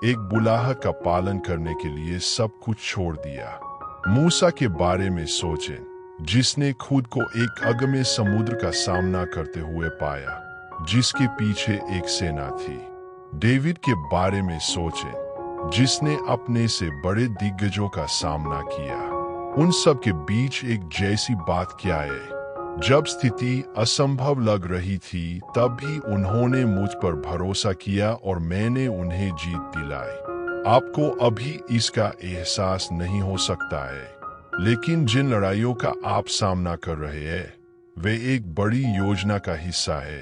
एक बुलाहट का पालन करने के लिए सब कुछ छोड़ दिया। मूसा के बारे में सोचें, जिसने खुद को एक अगम्य समुद्र का सामना करते हुए पाया, जिसके पीछे एक सेना थी। डेविड के बारे में सोचें, जिसने अपने से बड़े दिग्गजों का सामना किया। उन सब के बीच एक जैसी बात क्या है, जब स्थिति असंभव लग रही थी, तब भी उन्होंने मुझ पर भरोसा किया और मैंने उन्हें जीत दिलाई। आपको अभी इसका एहसास नहीं हो सकता है, लेकिन जिन लड़ाइयों का आप सामना कर रहे हैं वे एक बड़ी योजना का हिस्सा है।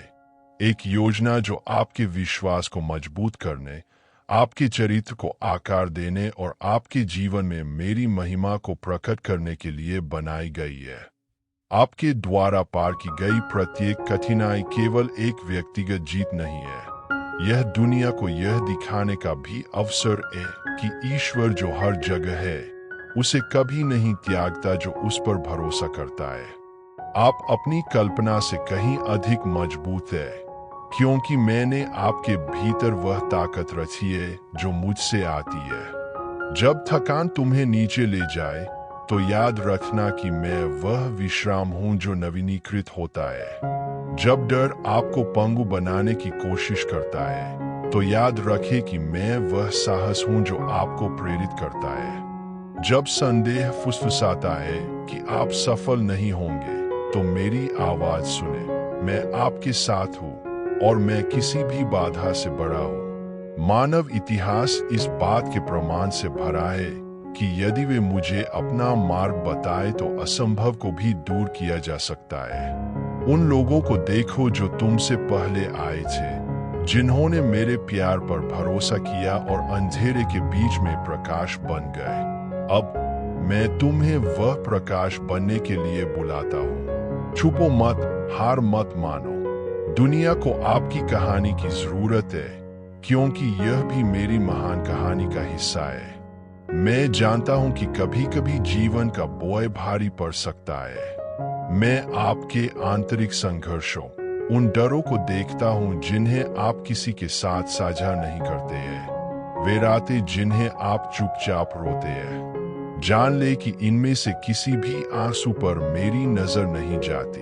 एक योजना जो आपके विश्वास को मजबूत करने, आपके चरित्र को आकार देने और आपके जीवन में मेरी महिमा को प्रकट करने के लिए बनाई गई है। आपके द्वारा पार की गई प्रत्येक कठिनाई केवल एक व्यक्तिगत जीत नहीं है, यह दुनिया को यह दिखाने का भी अवसर है कि ईश्वर जो हर जगह है उसे कभी नहीं त्यागता जो उस पर भरोसा करता है। आप अपनी कल्पना से कहीं अधिक मजबूत है, क्योंकि मैंने आपके भीतर वह ताकत रखी है जो मुझसे आती है। जब थकान तुम्हें नीचे ले जाए तो याद रखना कि मैं वह विश्राम हूं जो नवीनीकृत होता है। जब डर आपको पंगु बनाने की कोशिश करता है तो याद रखें कि मैं वह साहस हूं जो आपको प्रेरित करता है। जब संदेह फुसफुसाता है कि आप सफल नहीं होंगे तो मेरी आवाज सुने, मैं आपके साथ हूं और मैं किसी भी बाधा से बड़ा हूं। मानव इतिहास इस बात के प्रमाण से भरा है कि यदि वे मुझे अपना मार्ग बताए तो असंभव को भी दूर किया जा सकता है। उन लोगों को देखो जो तुमसे पहले आए थे, जिन्होंने मेरे प्यार पर भरोसा किया और अंधेरे के बीच में प्रकाश बन गए। अब मैं तुम्हें वह प्रकाश बनने के लिए बुलाता हूँ। छुपो मत, हार मत मानो। दुनिया को आपकी कहानी की जरूरत है, क्योंकि यह भी मेरी महान कहानी का हिस्सा है। मैं जानता हूं कि कभी कभी जीवन का बोझ भारी पड़ सकता है। मैं आपके आंतरिक संघर्षों, उन डरों को देखता हूं जिन्हें आप किसी के साथ साझा नहीं करते हैं। वे रातें जिन्हें आप चुपचाप रोते हैं। जान ले कि इनमें से किसी भी आंसू पर मेरी नजर नहीं जाती।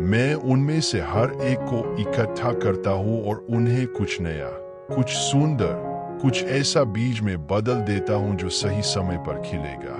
मैं उनमें से हर एक को इकट्ठा करता हूँ और उन्हें कुछ नया, कुछ सुंदर, कुछ ऐसा बीज में बदल देता हूँ जो सही समय पर खिलेगा।